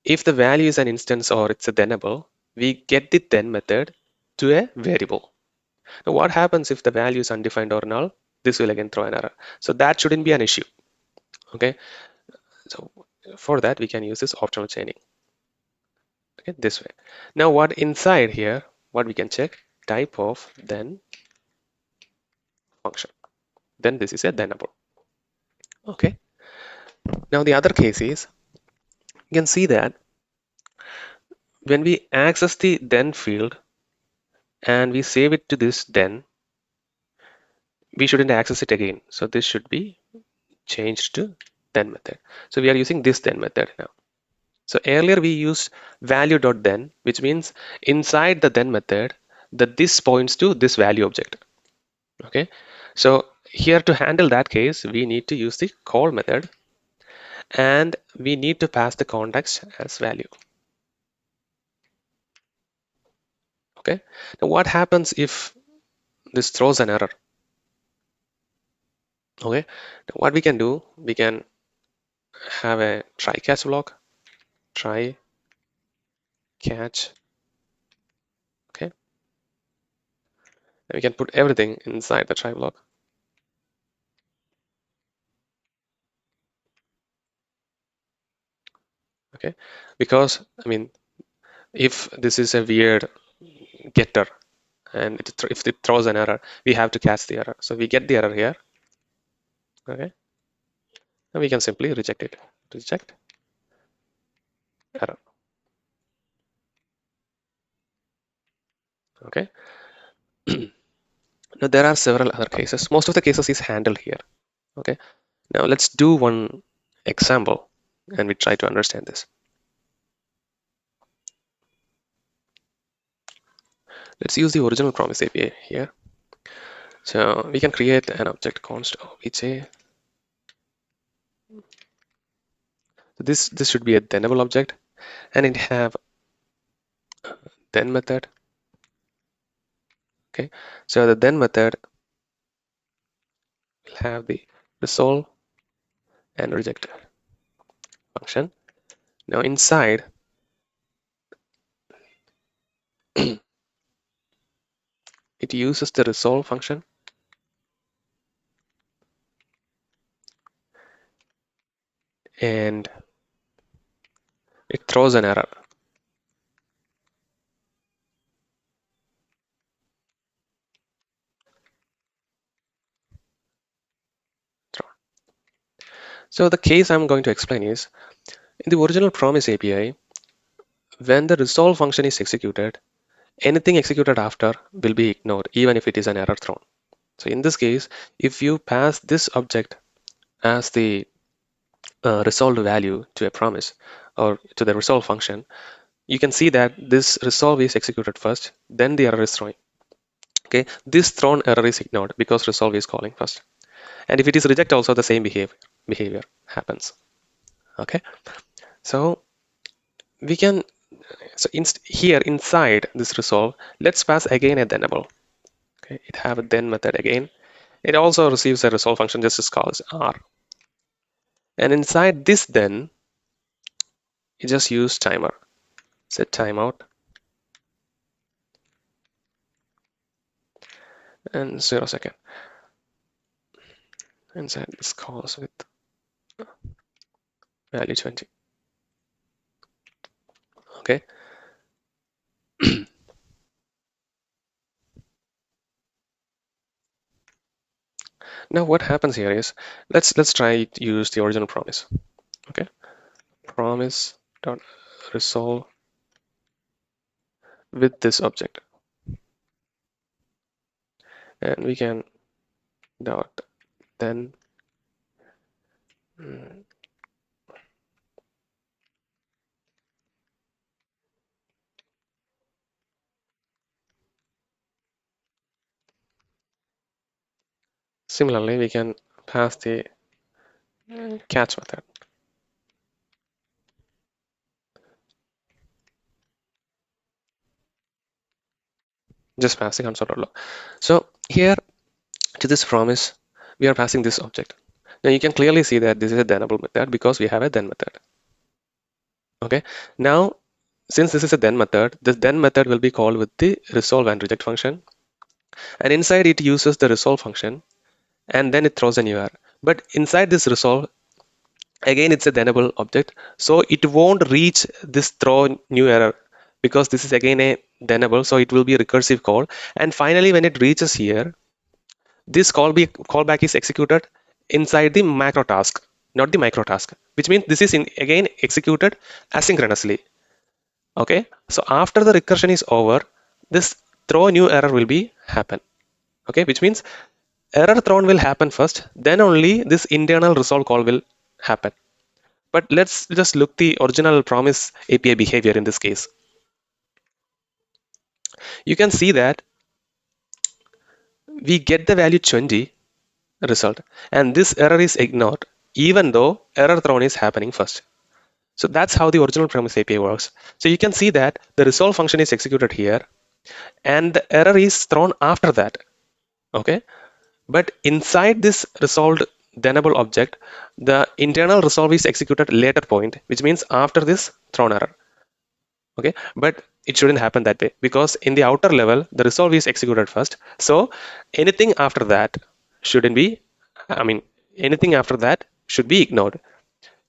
if the value is an instance or it's a thenable, we get the then method to a variable. Now what happens if the value is undefined or null? This will again throw an error. So that shouldn't be an issue. Okay, so for that we can use this optional chaining. Okay, this way. Now what inside here, what we can check, type of then function. Then this is a thenable. Okay. Now the other case is, you can see that when we access the then field and we save it to this then, we shouldn't access it again. So this should be changed to then method. So we are using this then method now. So earlier we used value.then, which means inside the then method, that this points to this value object. Okay. So here to handle that case, we need to use the call method and we need to pass the context as value. Okay. Now what happens if this throws an error? Okay. Now what we can do, we can have a try catch block, try catch. Okay. And we can put everything inside the try block. Okay. Because I mean, if this is a weird getter and if it throws an error, we have to catch the error. So we get the error here. Okay. And we can simply reject it. Reject error. Okay. Now there are several other cases. Most of the cases is handled here. Okay. Now let's do one example and we try to understand this. Let's use the original Promise API here. So we can create an object const obj. So this should be a Thenable object and it have then method. Okay. So the then method will have the resolve and reject function. Now inside it uses the resolve function and it throws an error. So the case I'm going to explain is in the original Promise API, when the resolve function is executed, anything executed after will be ignored, even if it is an error thrown. So in this case, if you pass this object as the resolved value to a promise or to the resolve function, you can see that this resolve is executed first, then the error is thrown. Okay, this thrown error is ignored because resolve is calling first. And if it is reject, also the same behavior happens. Okay, so we can here inside this resolve, let's pass again a thenable. Okay, it have a then method again. It also receives a resolve function just as calls R. And inside this then, you just use timer. Set timeout and 0 second. Inside this calls with value 20. Okay. Now what happens here is let's try to use the original promise. Okay. Promise.resolve with this object, and we can dot then similarly we can pass the catch method. Just pass the console.log. So here to this promise, we are passing this object. Now you can clearly see that this is a Thenable method because we have a then method. Okay. Now, since this is a then method, this then method will be called with the resolve and reject function. And inside it uses the resolve function and then it throws a new error. But inside this resolve, again, it's a Thenable object. So it won't reach this throw new error because this is again a Thenable. So it will be a recursive call. And finally, when it reaches here, this callback is executed inside the macro task, not the micro task, which means this is again executed asynchronously. Okay, so after the recursion is over, this throw new error will be happen. Okay, which means error thrown will happen first, then only this internal resolve call will happen. But let's just look the original promise API behavior in this case. You can see that we get the value 20 result, and this error is ignored even though error thrown is happening first. So that's how the original Promise API works. So you can see that the resolve function is executed here and the error is thrown after that. Okay. But inside this resolved Thenable object, the internal resolve is executed later point, which means after this thrown error. Okay. But it shouldn't happen that way because in the outer level, the resolve is executed first. So anything after that shouldn't be, I mean, anything after that should be ignored.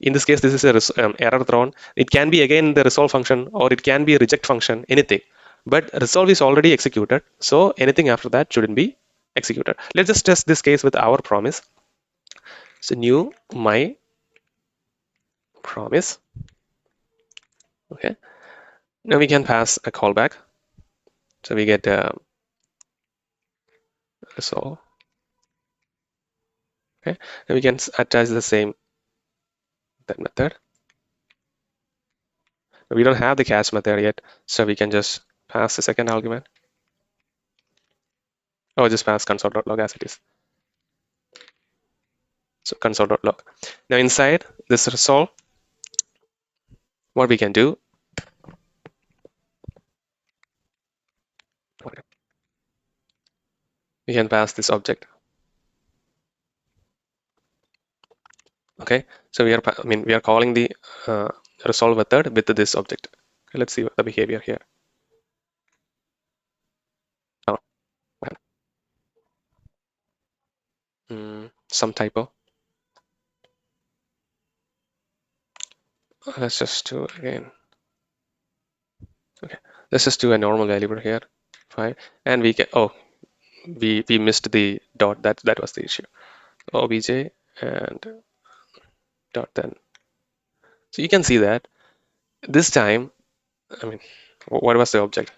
In this case, this is a error thrown. It can be again the resolve function or it can be a reject function, anything. But resolve is already executed. So anything after that shouldn't be executed. Let's just test this case with our promise. So new my promise. Okay. Now we can pass a callback. So we get resolve. Okay. And we can attach the same that method. We don't have the catch method yet, so we can just pass the second argument. Or just pass console.log as it is. So console.log. Now inside this resolve, what we can do, we can pass this object. Okay, so we are calling the resolve method with this object. Okay, let's see what the behavior here. Oh, some typo. Let's just do again. Okay, let's just do a normal variable here. Fine, and we get we missed the dot. That was the issue. Obj and dot then. So you can see that this time, I mean, what was the object?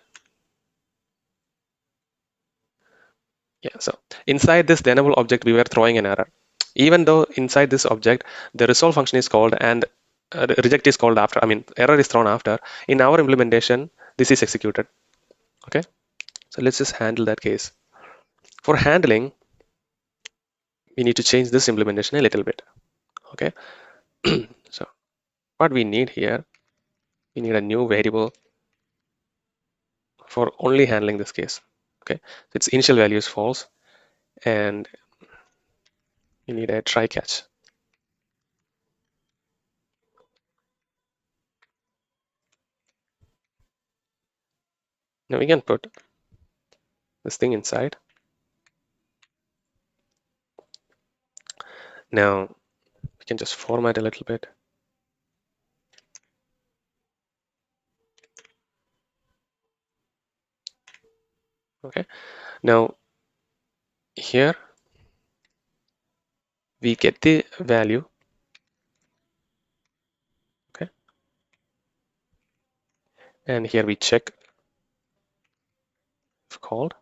Yeah, so inside this Thenable object, we were throwing an error. Even though inside this object, the resolve function is called and reject is called after, I mean, error is thrown after. In our implementation, this is executed. Okay, so let's just handle that case. For handling, we need to change this implementation a little bit. Okay, so what we need here, we need a new variable for only handling this case. Okay, so its initial value is false, and you need a try catch. Now we can put this thing inside. Now we can just format a little bit. Okay, now here we get the value. Okay, and here we check if called,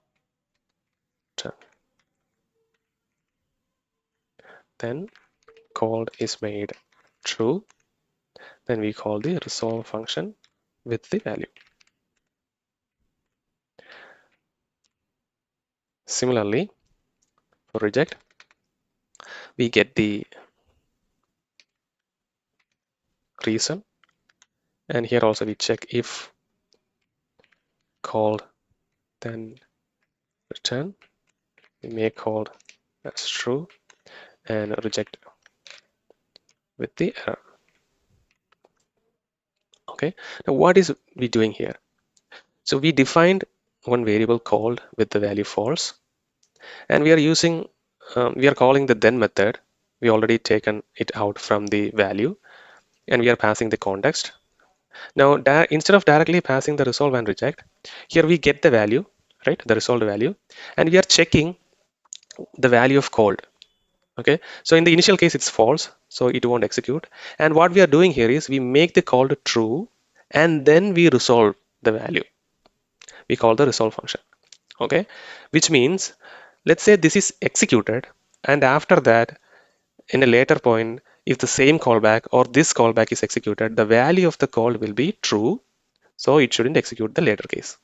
then called is made true, then we call the resolve function with the value. Similarly, for reject, we get the reason, and here also we check if called, then return. We make called as true and reject with the error. Okay, now what is we doing here? So we defined one variable called with the value false, and we are using we are calling the then method. We already taken it out from the value, and we are passing the context. Now instead of directly passing the resolve and reject, here we get the value, right, the resolved value, and we are checking the value of called. Okay, so in the initial case it's false, so it won't execute, and what we are doing here is we make the call to true, and then we resolve the value. We call the resolve function. Okay, which means, let's say this is executed, and after that, in a later point, if the same callback or this callback is executed, the value of the call will be true, so it shouldn't execute the later case.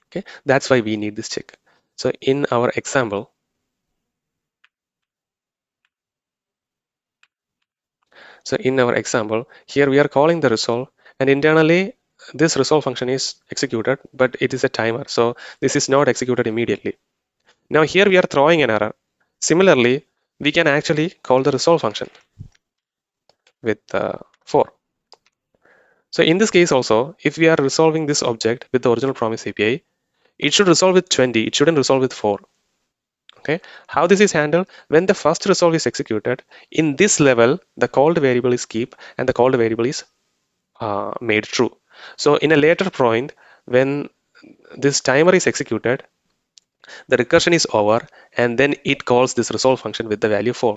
Okay, that's why we need this check. So in our example, here we are calling the resolve, and internally this resolve function is executed, but it is a timer, so this is not executed immediately. Now here we are throwing an error. Similarly, we can actually call the resolve function with 4. So in this case also, if we are resolving this object with the original promise API, it should resolve with 20. It shouldn't resolve with 4. Okay. How this is handled? When the first resolve is executed, in this level, the called variable is keep and the called variable is made true. So in a later point, when this timer is executed, the recursion is over, and then it calls this resolve function with the value 4.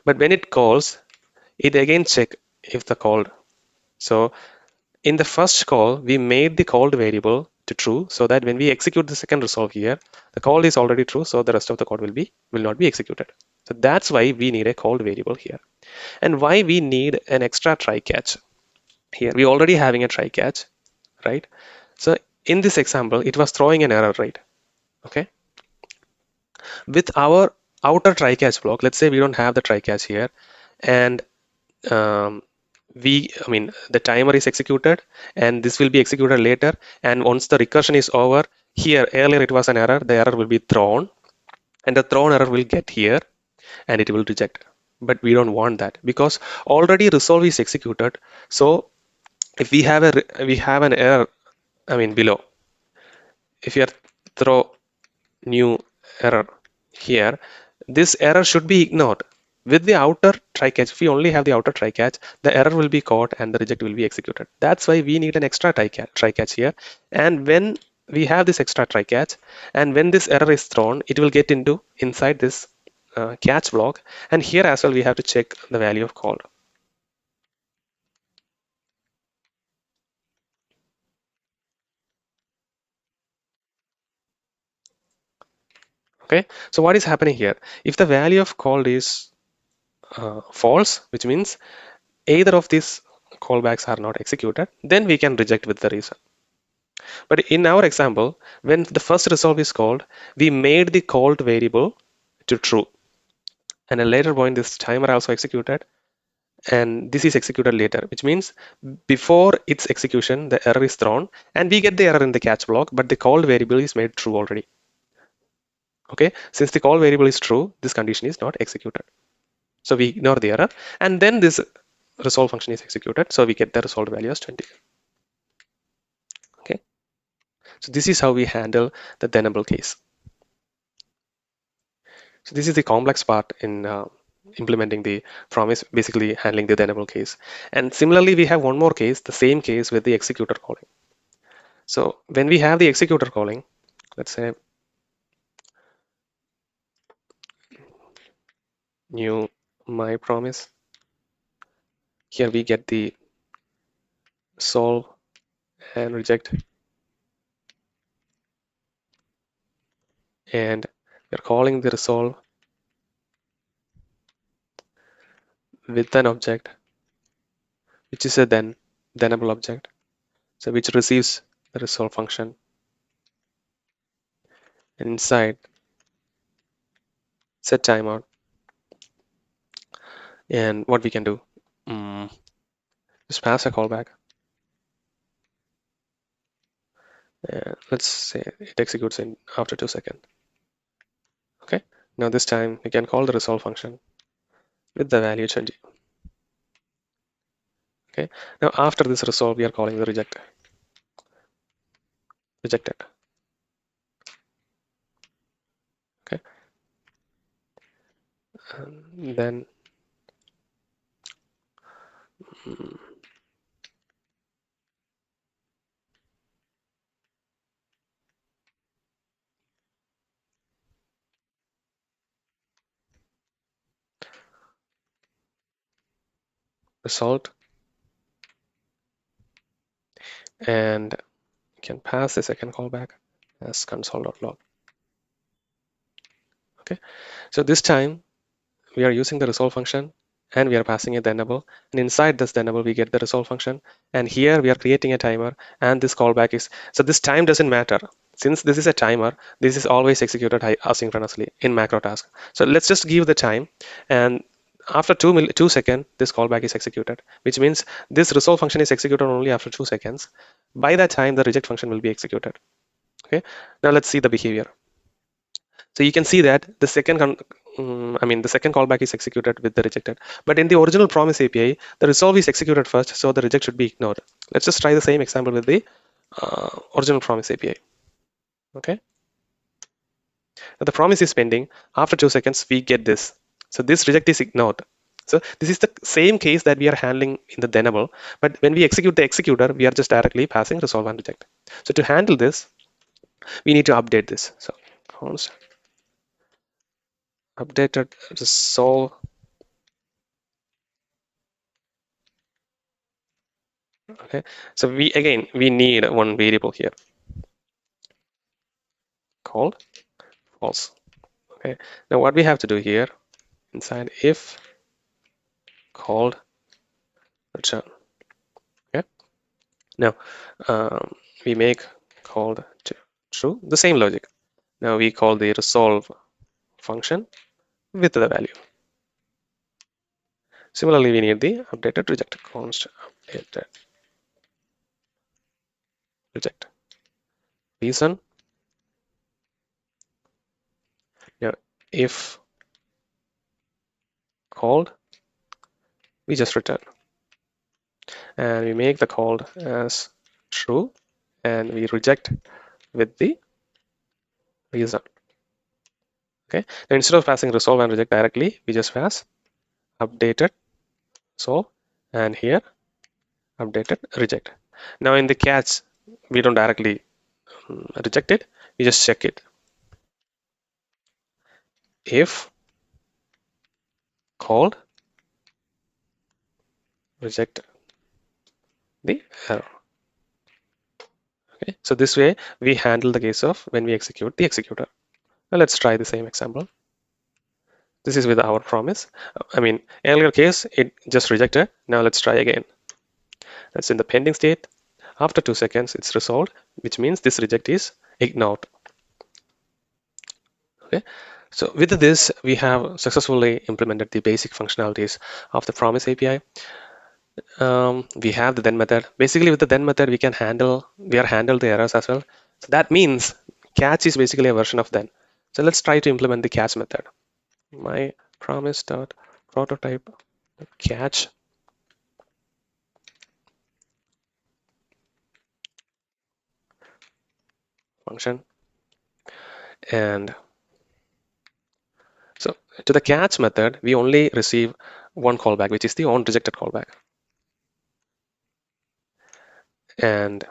But when it calls, it again check if the called. So in the first call, we made the called variable to true, so that when we execute the second resolve here, the call is already true, so the rest of the code will not be executed. So that's why we need a called variable here. And why we need an extra try catch. Here we already having a try catch, right? So in this example, it was throwing an error, right? Okay. With our outer try catch block, let's say we don't have the try catch here, and um, the timer is executed, and this will be executed later. And once the recursion is over, here earlier it was an error, the error will be thrown, and the thrown error will get here, and it will reject. But we don't want that because already resolve is executed. So if we have an error, below, if you are throw new error here, this error should be ignored. With the outer try catch, if we only have the outer try catch, the error will be caught and the reject will be executed. That's why we need an extra try catch here. And when we have this extra try catch, and when this error is thrown, it will get into inside this catch block. And here as well, we have to check the value of called. Okay, so what is happening here? If the value of called is false, which means either of these callbacks are not executed, then we can reject with the reason. But in our example, when the first resolve is called, we made the called variable to true. And at a later point, this timer also executed, and this is executed later, which means before its execution, the error is thrown, and we get the error in the catch block, but the called variable is made true already. Okay, since the call variable is true, this condition is not executed. So we ignore the error, and then this resolve function is executed, so we get the resolved value as 20. Okay, so this is how we handle the Thenable case. So this is the complex part in implementing the promise, basically handling the Thenable case. And similarly, we have one more case, the same case with the executor calling. So when we have the executor calling, let's say new my promise. Here we get the solve and reject, and we're calling the resolve with an object which is a thenable object, so which receives the resolve function, and inside set timeout. And what we can do, just pass a callback. Let's say it executes in after 2 seconds. Okay, now this time we can call the resolve function with the value changing. Okay, now after this resolve we are calling the rejected. Okay, and then mm, result, and we can pass the second callback as console.log. Okay, so this time we are using the resolve function and we are passing a Thenable, and inside this Thenable we get the resolve function, and here we are creating a timer, and this callback is, so this time doesn't matter. Since this is a timer, this is always executed asynchronously in Macrotask. So let's just give the time, and after 2 seconds this callback is executed, which means this resolve function is executed only after 2 seconds. By that time the reject function will be executed. Okay, now let's see the behavior. So you can see that the the second callback is executed with the rejected. But in the original Promise API, the resolve is executed first, so the reject should be ignored. Let's just try the same example with the original Promise API. Okay, now the promise is pending. After 2 seconds, we get this. So this reject is ignored. So this is the same case that we are handling in the Thenable, but when we execute the executor, we are just directly passing resolve and reject. So to handle this, we need to update this. So const updated resolve. Okay, so we need one variable here called false. Okay, now what we have to do here inside if called return. Okay, now we make called true, the same logic. Now we call the resolve function with the value. Similarly, we need the updated reject const updated reject reason. Now if called, we just return, and we make the called as true, and we reject with the reason. Okay, now instead of passing resolve and reject directly, we just pass updated solve, and here updated reject. Now in the catch, we don't directly reject it, we just check it. If called, reject the error. Okay, so this way we handle the case of when we execute the executor. Now let's try the same example. This is with our promise. Earlier case, it just rejected. Now let's try again. That's in the pending state. After 2 seconds, it's resolved, which means this reject is ignored. Okay, so with this, we have successfully implemented the basic functionalities of the Promise API. We have the then method. Basically, with the then method, we are handle the errors as well. So that means catch is basically a version of then. So let's try to implement the catch method. My promise dot prototype catch function, and so to the catch method, we only receive one callback, which is the on rejected callback. And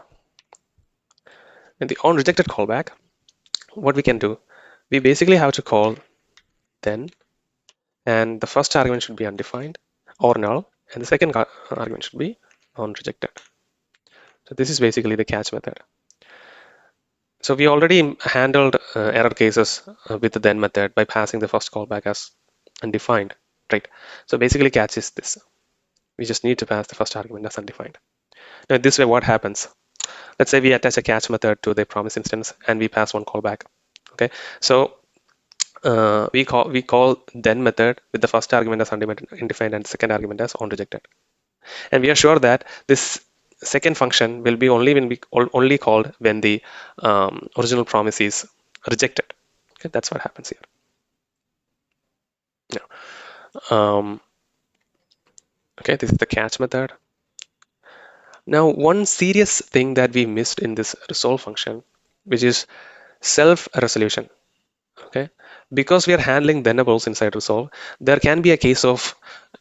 in the on rejected callback, what we can do, we basically have to call then, and the first argument should be undefined or null, and the second argument should be non-rejected. So this is basically the catch method. So we already handled error cases with the then method by passing the first callback as undefined, right? So basically catch is this. We just need to pass the first argument as undefined. Now this way what happens? Let's say we attach a catch method to the promise instance and we pass one callback. Okay, so we call then method with the first argument as undefined and second argument as onRejected. And we are sure that this second function will be only called when the original promise is rejected. Okay, that's what happens here. Um, okay, this is the catch method. Now, one serious thing that we missed in this resolve function, which is self-resolution. Okay, because we are handling Thenables inside resolve, there can be a case of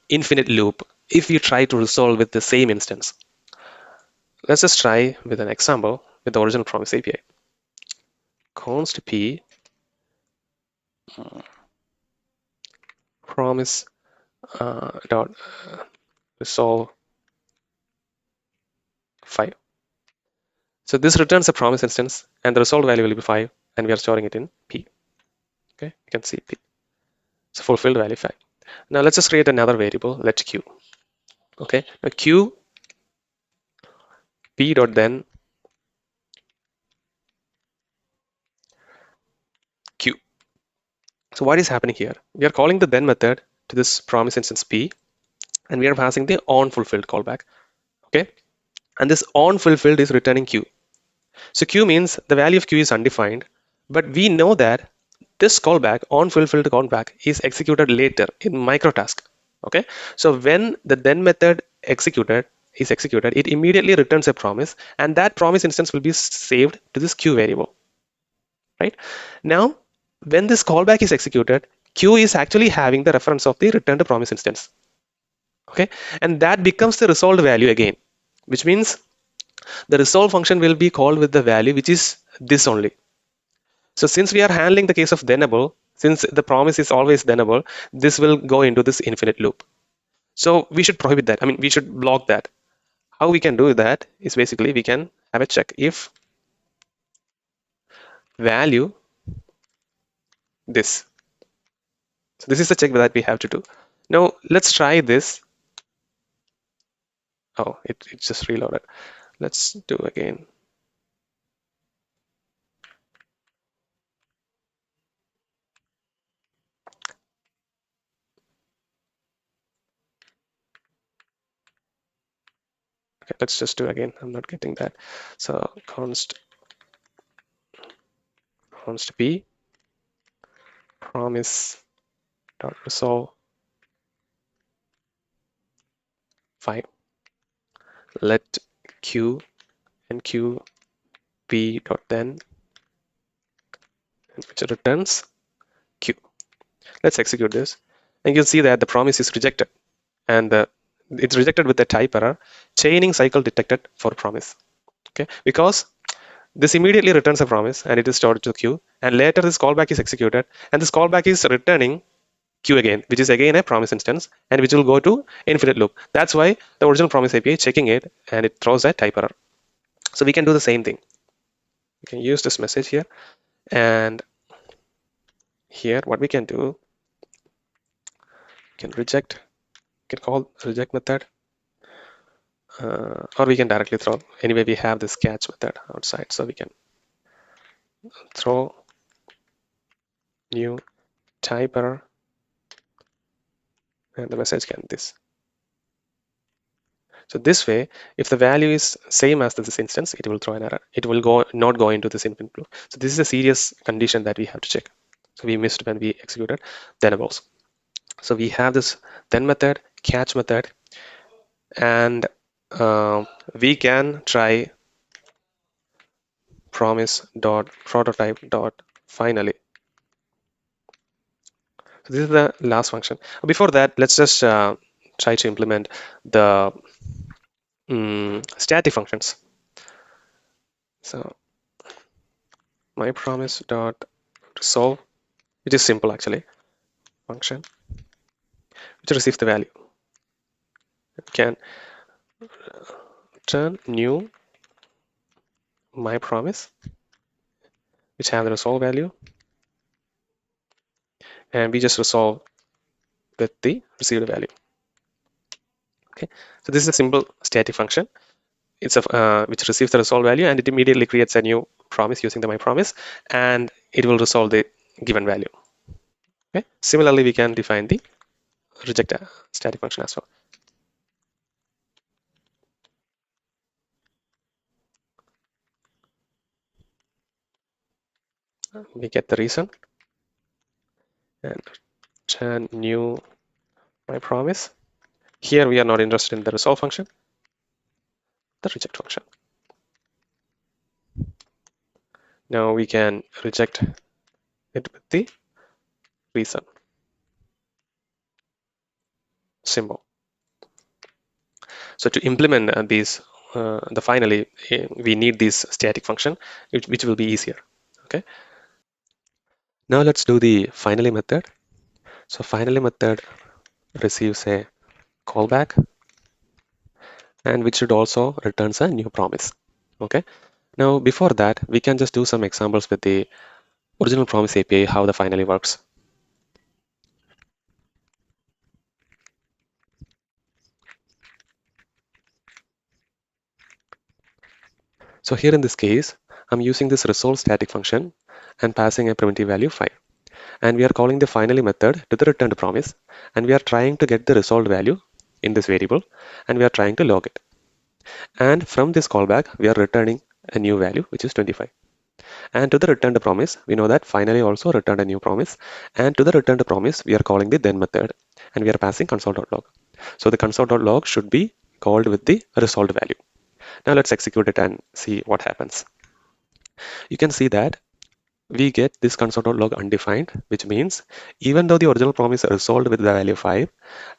infinite loop if you try to resolve with the same instance. Let's just try with an example with the original Promise API. Const p promise dot resolve 5. So this returns a promise instance, and the result value will be 5, and we are storing it in p. Okay, you can see p. It's fulfilled value 5. Now let's just create another variable. Let q. Okay, now q p dot then q. So what is happening here? We are calling the then method to this promise instance p, and we are passing the on fulfilled callback. Okay, and this on fulfilled is returning q. So q means the value of q is undefined, but we know that this callback on fulfilled callback is executed later in microtask. Okay, so when the then method is executed, it immediately returns a promise, and that promise instance will be saved to this q variable. Right now, when this callback is executed, q is actually having the reference of the returned promise instance. Okay, and that becomes the resolved value again, which means the resolve function will be called with the value which is this only. So since we are handling the case of Thenable, since the promise is always Thenable, this will go into this infinite loop. So we should prohibit that. I mean, we should block that. How we can do that is basically we can have a check if value this. So this is the check that we have to do. Now let's try this. Oh, it just reloaded. Let's do again. Okay, let's just do again. I'm not getting that. So const p promise dot resolve 5. Let q and q p dot then, which returns q. Let's execute this, and you'll see that the promise is rejected, and it's rejected with a type error, chaining cycle detected for promise. Okay, because this immediately returns a promise and it is stored to queue, and later this callback is executed, and this callback is returning q again, which is again a promise instance, and which will go to infinite loop. That's why the original promise API checking it, and it throws a type error. So we can do the same thing. We can use this message here, and here what we can do, we can reject, we can call reject method, or we can directly throw. Anyway, we have this catch method outside, so we can throw new type error, and the message can this. So this way, if the value is same as this instance, it will throw an error. It will not go into this infinite loop. So this is a serious condition that we have to check. So we missed when we executed Thenables. So we have this then method, catch method, and we can try promise.prototype.finally. So this is the last function. Before that, let's just try to implement the static functions. So myPromise.resolve, which is simple actually, function which receives the value. It can return new myPromise, which have the resolve value, and we just resolve with the received value. Okay, so this is a simple static function. It's a which receives the resolve value, and it immediately creates a new promise using the myPromise, and it will resolve the given value. Okay, similarly we can define the reject static function as well. We get the reason and return new myPromise. Here we are not interested in the resolve function, the reject function. Now we can reject it with the reason symbol. So to implement the finally, we need this static function, which will be easier. Okay. Now let's do the finally method. So finally method receives a callback, and which should also returns a new promise. Okay. Now before that, we can just do some examples with the original promise API, how the finally works. So here in this case, I'm using this resolve static function and passing a primitive value 5. And we are calling the finally method to the returned promise, and we are trying to get the resolved value in this variable, and we are trying to log it. And from this callback, we are returning a new value, which is 25. And to the returned promise, we know that finally also returned a new promise. And to the returned promise, we are calling the then method, and we are passing console.log. So the console.log should be called with the resolved value. Now let's execute it and see what happens. You can see that we get this console.log undefined, which means even though the original promise is resolved with the value 5,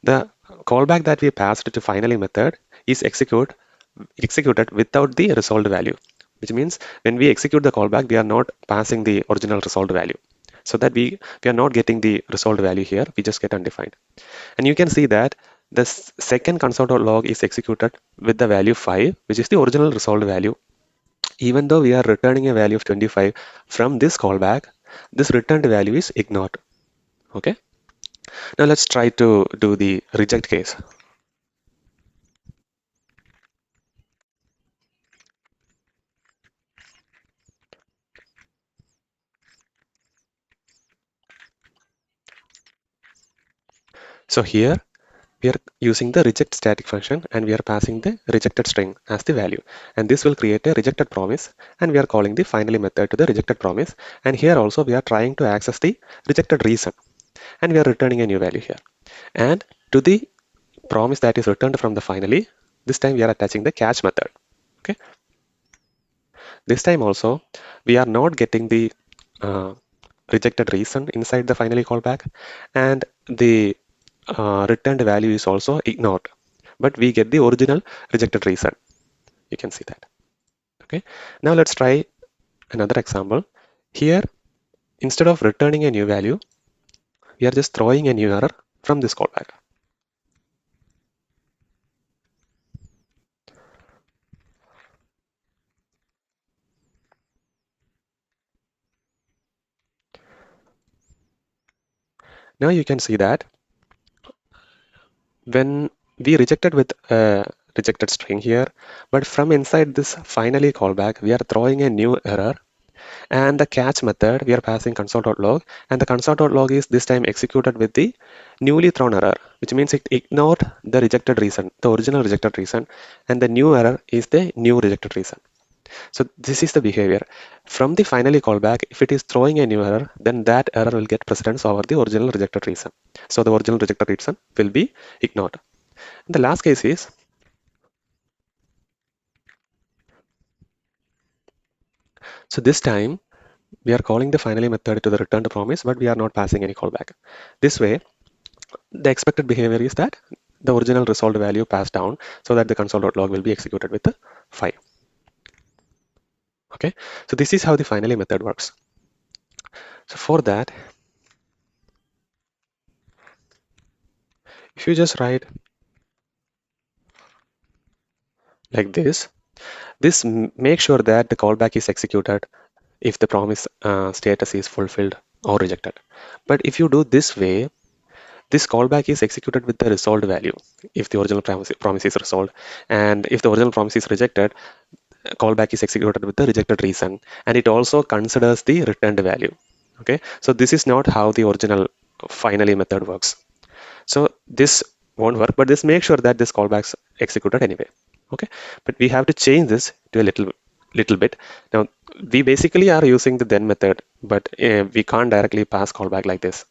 the callback that we passed to finally method is executed without the resolved value, which means when we execute the callback, we are not passing the original resolved value. So that we are not getting the resolved value here, we just get undefined. And you can see that the second console.log is executed with the value 5, which is the original resolved value. Even though we are returning a value of 25 from this callback, this returned value is ignored. Okay. Now let's try to do the reject case. So here we are using the reject static function, and we are passing the rejected string as the value. And this will create a rejected promise, and we are calling the finally method to the rejected promise. And here also we are trying to access the rejected reason, and we are returning a new value here. And to the promise that is returned from the finally, this time we are attaching the catch method. Okay. This time also, we are not getting the uh, rejected reason inside the finally callback, and the returned value is also ignored, but we get the original rejected reason. You can see that. Okay. Now let's try another example. Here, instead of returning a new value, we are just throwing a new error from this callback. Now you can see that when we rejected with a rejected string here, but from inside this finally callback, we are throwing a new error, and the catch method we are passing console.log, and the console.log is this time executed with the newly thrown error, which means it ignored the rejected reason, the original rejected reason, and the new error is the new rejected reason. So this is the behavior. From the finally callback, if it is throwing a new error, then that error will get precedence over the original rejected reason. So the original rejected reason will be ignored. The last case is, so this time we are calling the finally method to the returned promise, but we are not passing any callback. This way, the expected behavior is that the original resolved value passed down, so that the console.log will be executed with the 5. Okay, so this is how the finally method works. So for that, if you just write like this makes sure that the callback is executed if the promise status is fulfilled or rejected. But if you do this way, this callback is executed with the resolved value if the original promise is resolved, and if the original promise is rejected, callback is executed with the rejected reason, and it also considers the returned value. Okay, so this is not how the original finally method works. So this won't work, but this makes sure that this callback's executed anyway. Okay, but we have to change this to a little bit. Now we basically are using the then method, but we can't directly pass callback like this.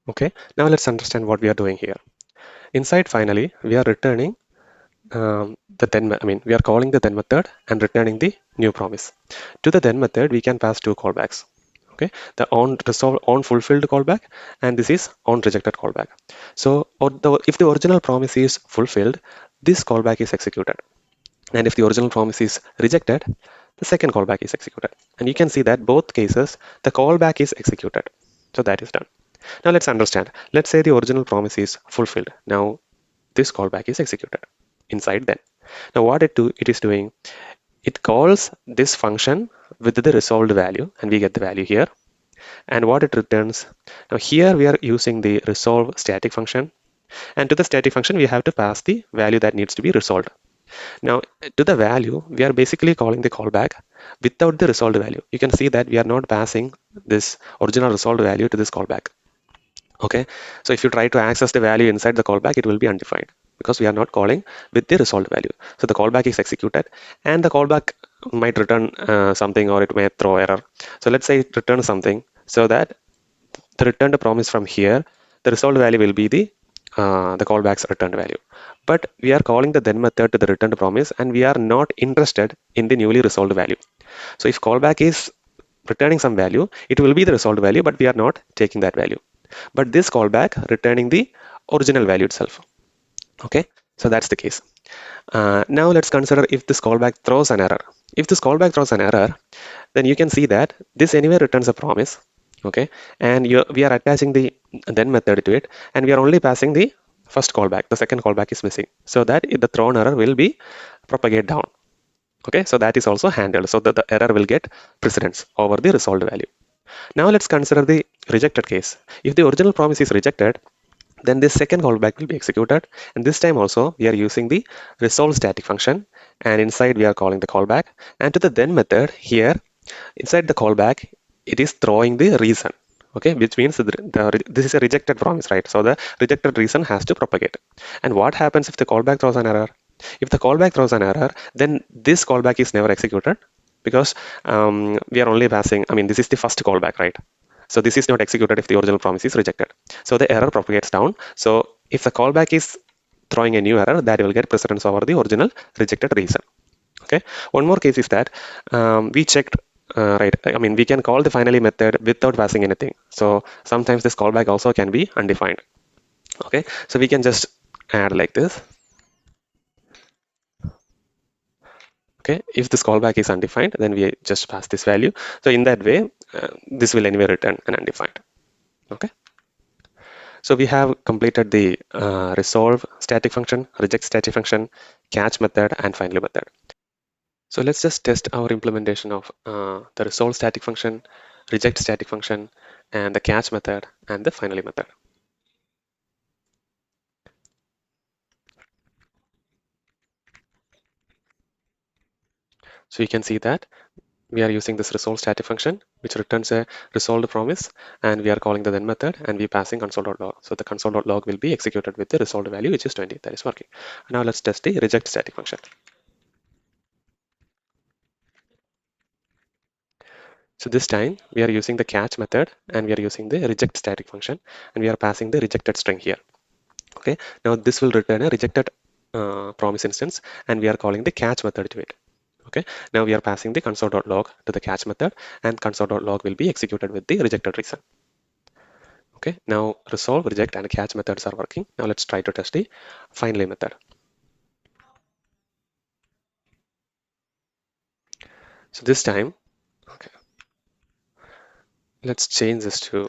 Okay, now let's understand what we are doing here. Inside finally, we are returning we are calling the then method and returning the new promise. To the then method, we can pass two callbacks. Okay, the on resolve on fulfilled callback, and this is on rejected callback. So, if the original promise is fulfilled, this callback is executed, and if the original promise is rejected, the second callback is executed. And you can see that both cases the callback is executed. So that is done. Now let's understand. Let's say the original promise is fulfilled. Now this callback is executed inside then. Now what it is doing, it calls this function with the resolved value, and we get the value here. And what it returns, now here we are using the resolve static function, and to the static function we have to pass the value that needs to be resolved. Now to the value we are basically calling the callback without the resolved value. You can see that we are not passing this original resolved value to this callback. Okay, so if you try to access the value inside the callback, it will be undefined because we are not calling with the resolved value. So the callback is executed, and the callback might return something, or it may throw error. So let's say it returns something, so that the returned promise from here, the resolved value will be the callback's returned value. But we are calling the then method to the returned promise, and we are not interested in the newly resolved value. So if callback is returning some value, it will be the resolved value, but we are not taking that value. But this callback returning the original value itself. Okay, so that's the case. Now let's consider if this callback throws an error. If this callback throws an error, then you can see that this anyway returns a promise. Okay, and we are attaching the then method to it, and we are only passing the first callback. The second callback is missing, so that the thrown error will be propagate down. Okay, so that is also handled, so that the error will get precedence over the resolved value. Now let's consider the rejected case. If the original promise is rejected, then this second callback will be executed, and this time also we are using the resolve static function, and inside we are calling the callback, and to the then method here inside the callback it is throwing the reason. Okay, which means this is a rejected promise, right? So the rejected reason has to propagate. And what happens if the callback throws an error? If the callback throws an error, then this callback is never executed because we are only passing, this is the first callback, right? So this is not executed if the original promise is rejected. So the error propagates down. So if the callback is throwing a new error, that will get precedence over the original rejected reason. Okay. One more case is that we checked, right? We can call the finally method without passing anything. So sometimes this callback also can be undefined. Okay. So we can just add like this. Okay. If this callback is undefined, then we just pass this value. So in that way, this will anyway return an undefined. Okay. So we have completed the resolve static function, reject static function, catch method, and finally method. So let's just test our implementation of the resolve static function, reject static function, and the catch method, and the finally method. So you can see that we are using this resolve static function, which returns a resolved promise, and we are calling the then method, and we passing console.log. So the console.log will be executed with the resolved value, which is 20. That is working. Now let's test the reject static function. So this time we are using the catch method, and we are using the reject static function, and we are passing the rejected string here. Okay, now this will return a rejected promise instance, and we are calling the catch method to it. Okay, now we are passing the console.log to the catch method, and console.log will be executed with the rejected reason. Okay, now resolve, reject, and catch methods are working. Now let's try to test the finally method. So this time, okay, let's change this to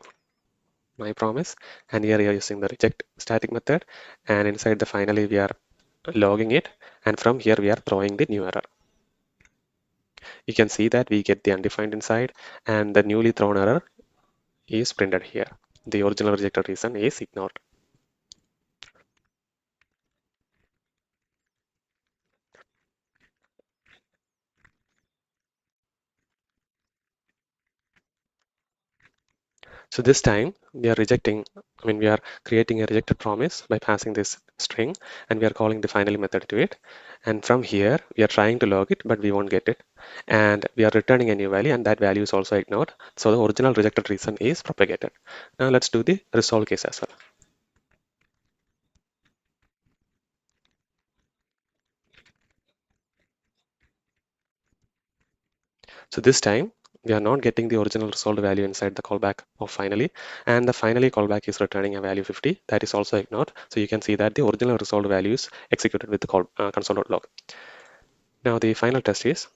my promise, and here we are using the reject static method, and inside the finally we are logging it, and from here we are throwing the new error. You can see that we get the undefined inside, and the newly thrown error is printed here. The original rejected reason is ignored. So this time we are rejecting, we are creating a rejected promise by passing this string, and we are calling the finally method to it. And from here, we are trying to log it, but we won't get it. And we are returning a new value, and that value is also ignored. So the original rejected reason is propagated. Now let's do the resolve case as well. So this time, we are not getting the original resolved value inside the callback of finally, and the finally callback is returning a value 50. That is also ignored. So you can see that the original resolved value is executed with the console.log. Now the final test is,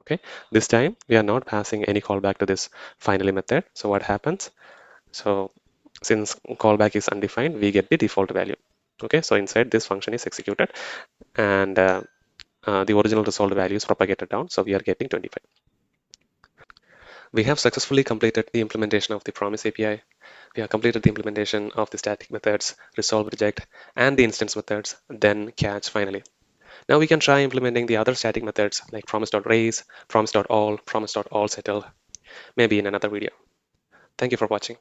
okay, this time we are not passing any callback to this finally method. So what happens? So since callback is undefined, we get the default value. Okay, so inside this function is executed, and the original resolved value is propagated down. So we are getting 25. We have successfully completed the implementation of the Promise API. We have completed the implementation of the static methods, resolve, reject, and the instance methods, then catch finally. Now we can try implementing the other static methods like promise.raise, promise.all, promise.all settle, maybe in another video. Thank you for watching.